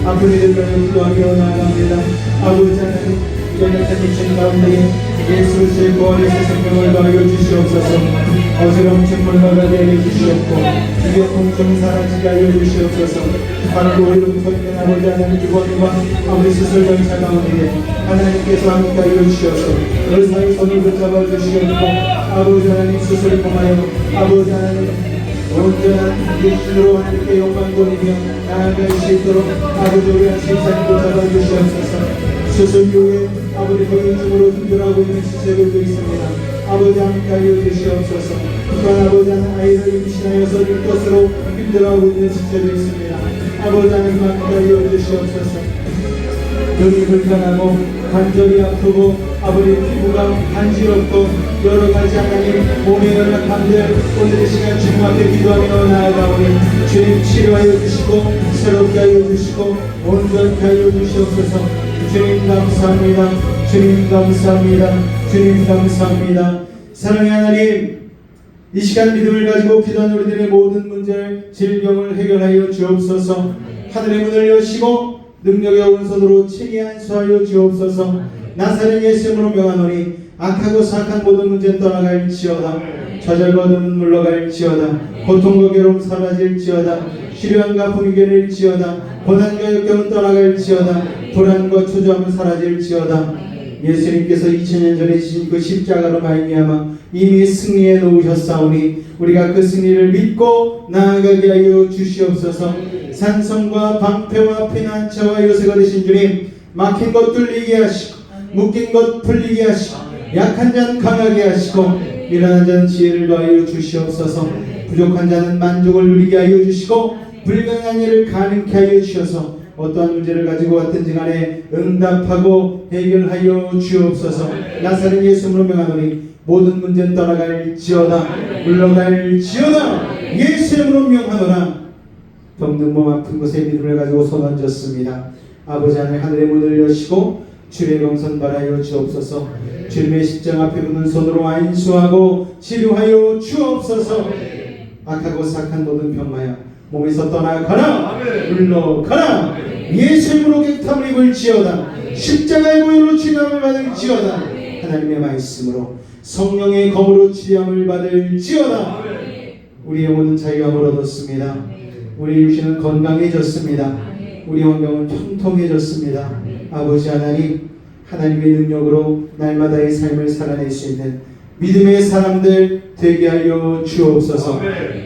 아픈 이들 가운데 기도하며 나아갑니다. 아버지 하나님 연약한 육신 가운데 예수 그리스도의 부활의 생명을 더하여 주시옵소서. 어지러운 책물을 가게 해 주시옵고 이게 공정이 사라지게 하여 주시옵소서. 바로 오히려부터 있는 아버지 하나님 기원과 아버지 스스로 병사 가운데 하나님께서 함께 하여 주셔서 의사의 손을 붙잡아 주시옵고 아버지 하나님 스스로 통하여 아버지 하나님 온전한 육신으로 하나님께 영광 돌리며 나아갈 수 있도록 아버지 우리 신사님 붙잡아 주시옵소서. 수술 후에 아버지 거인중으로 힘들어하고 있는 지체들도 있습니다. 아버지 함께 하여 주시옵소서. 또한 아버지 하나님 아이를 임신하여서 일것으로 힘들어하고 있는 지체도 있습니다. 아버지 하나님 함께 하여 주시옵소서. 눈이 불편하고 관절이 아프고 아버지 피부가 간지럽고 여러 가지 하나님 몸의 연약함들 오늘 이 시간 주님 앞에 기도하며 나아가오니 주님 치료하여 주시고 새롭게 하여 주시고 온전케 하여 주시옵소서. 주님 감사합니다. 주님 감사합니다. 주님 감사합니다. 사랑의 하나님 이 시간 믿음을 가지고 기도하는 우리들의 모든 문제 질병을 해결하여 주옵소서. 하늘의 문을 여시고 능력의 오른손으로 친히 안수하여 주옵소서. 나사렛 예수님으로 명하노니 악하고 사악한 모든 문제는 떠나갈지어다. 좌절과 어둠은 물러갈지어다. 고통과 괴로움 사라질지어다. 시련과 아픔이 이겨낼지어다. 고난과 역경은 떠나갈지어다. 불안과 초조함은 사라질지어다. 예수님께서 2000년 전에 지신 그 십자가로 말미암아 이미 승리해 놓으셨사오니 우리가 그 승리를 믿고 나아가게 하여 주시옵소서. 산성과 방패와 피난처와 요새가 되신 주님 막힌 것 뚫리게 하시고 묶인 것 풀리게 하시고 약한 자는 강하게 하시고 미련한 자는 지혜를 더하여 주시옵소서. 부족한 자는 만족을 누리게 하여 주시고 불가능한 일을 가능케 하여 주셔서 어떠한 문제를 가지고 왔든지 간에 응답하고 해결하여 주옵소서. 나사렛 예수님으로 명하노니 모든 문제는 떠나갈지어다. 물러갈지어다. 예수님으로 명하노라. 병든 몸 아픈 곳에 믿음을 가지고 손 얹었습니다. 아버지 하나님 하늘의 문을 여시고 주의 병선 발하여 주옵소서. 주님의 십자가 앞에 붙는 손으로 안수하고 치료하여 주옵소서. 악하고 사악한 모든 병마야 몸에서 떠나가라. 물러가라. 예수님으로 깨끗함을 입을지어다. 십자가의 보혈로 치료함을 받을지어다. 하나님의 말씀으로 성령의 검으로 치료함을 받을지어다. 우리 영혼은 자유함을 얻었습니다. 우리 육신은 건강해졌습니다. 우리 환경은 통통해졌습니다. 아버지 하나님 하나님의 능력으로 날마다의 삶을 살아낼 수 있는 믿음의 사람들 되게 하여 주옵소서.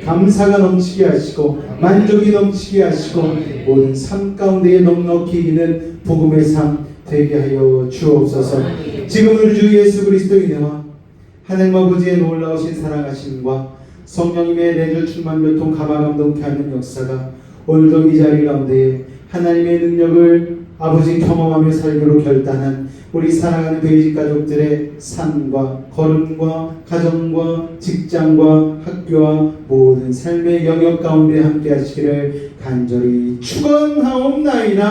감사가 넘치게 하시고 만족이 넘치게 하시고 모든 삶 가운데에 넉넉히 이기는 복음의 삶 되게 하여 주옵소서. 지금 우리 주 예수 그리스도의 은혜와 하나님 아버지의 놀라우신 사랑하심과 성령님의 내주 충만 교통 감화감동케 하는 역사가 오늘도 이 자리 가운데에 하나님의 능력을 아버지 경험하며 살기로 결단한 우리 사랑하는 베이직 가족들의 삶과 걸음과 가정과 직장과 학교와 모든 삶의 영역 가운데 함께 하시기를 간절히 축원하옵나이다.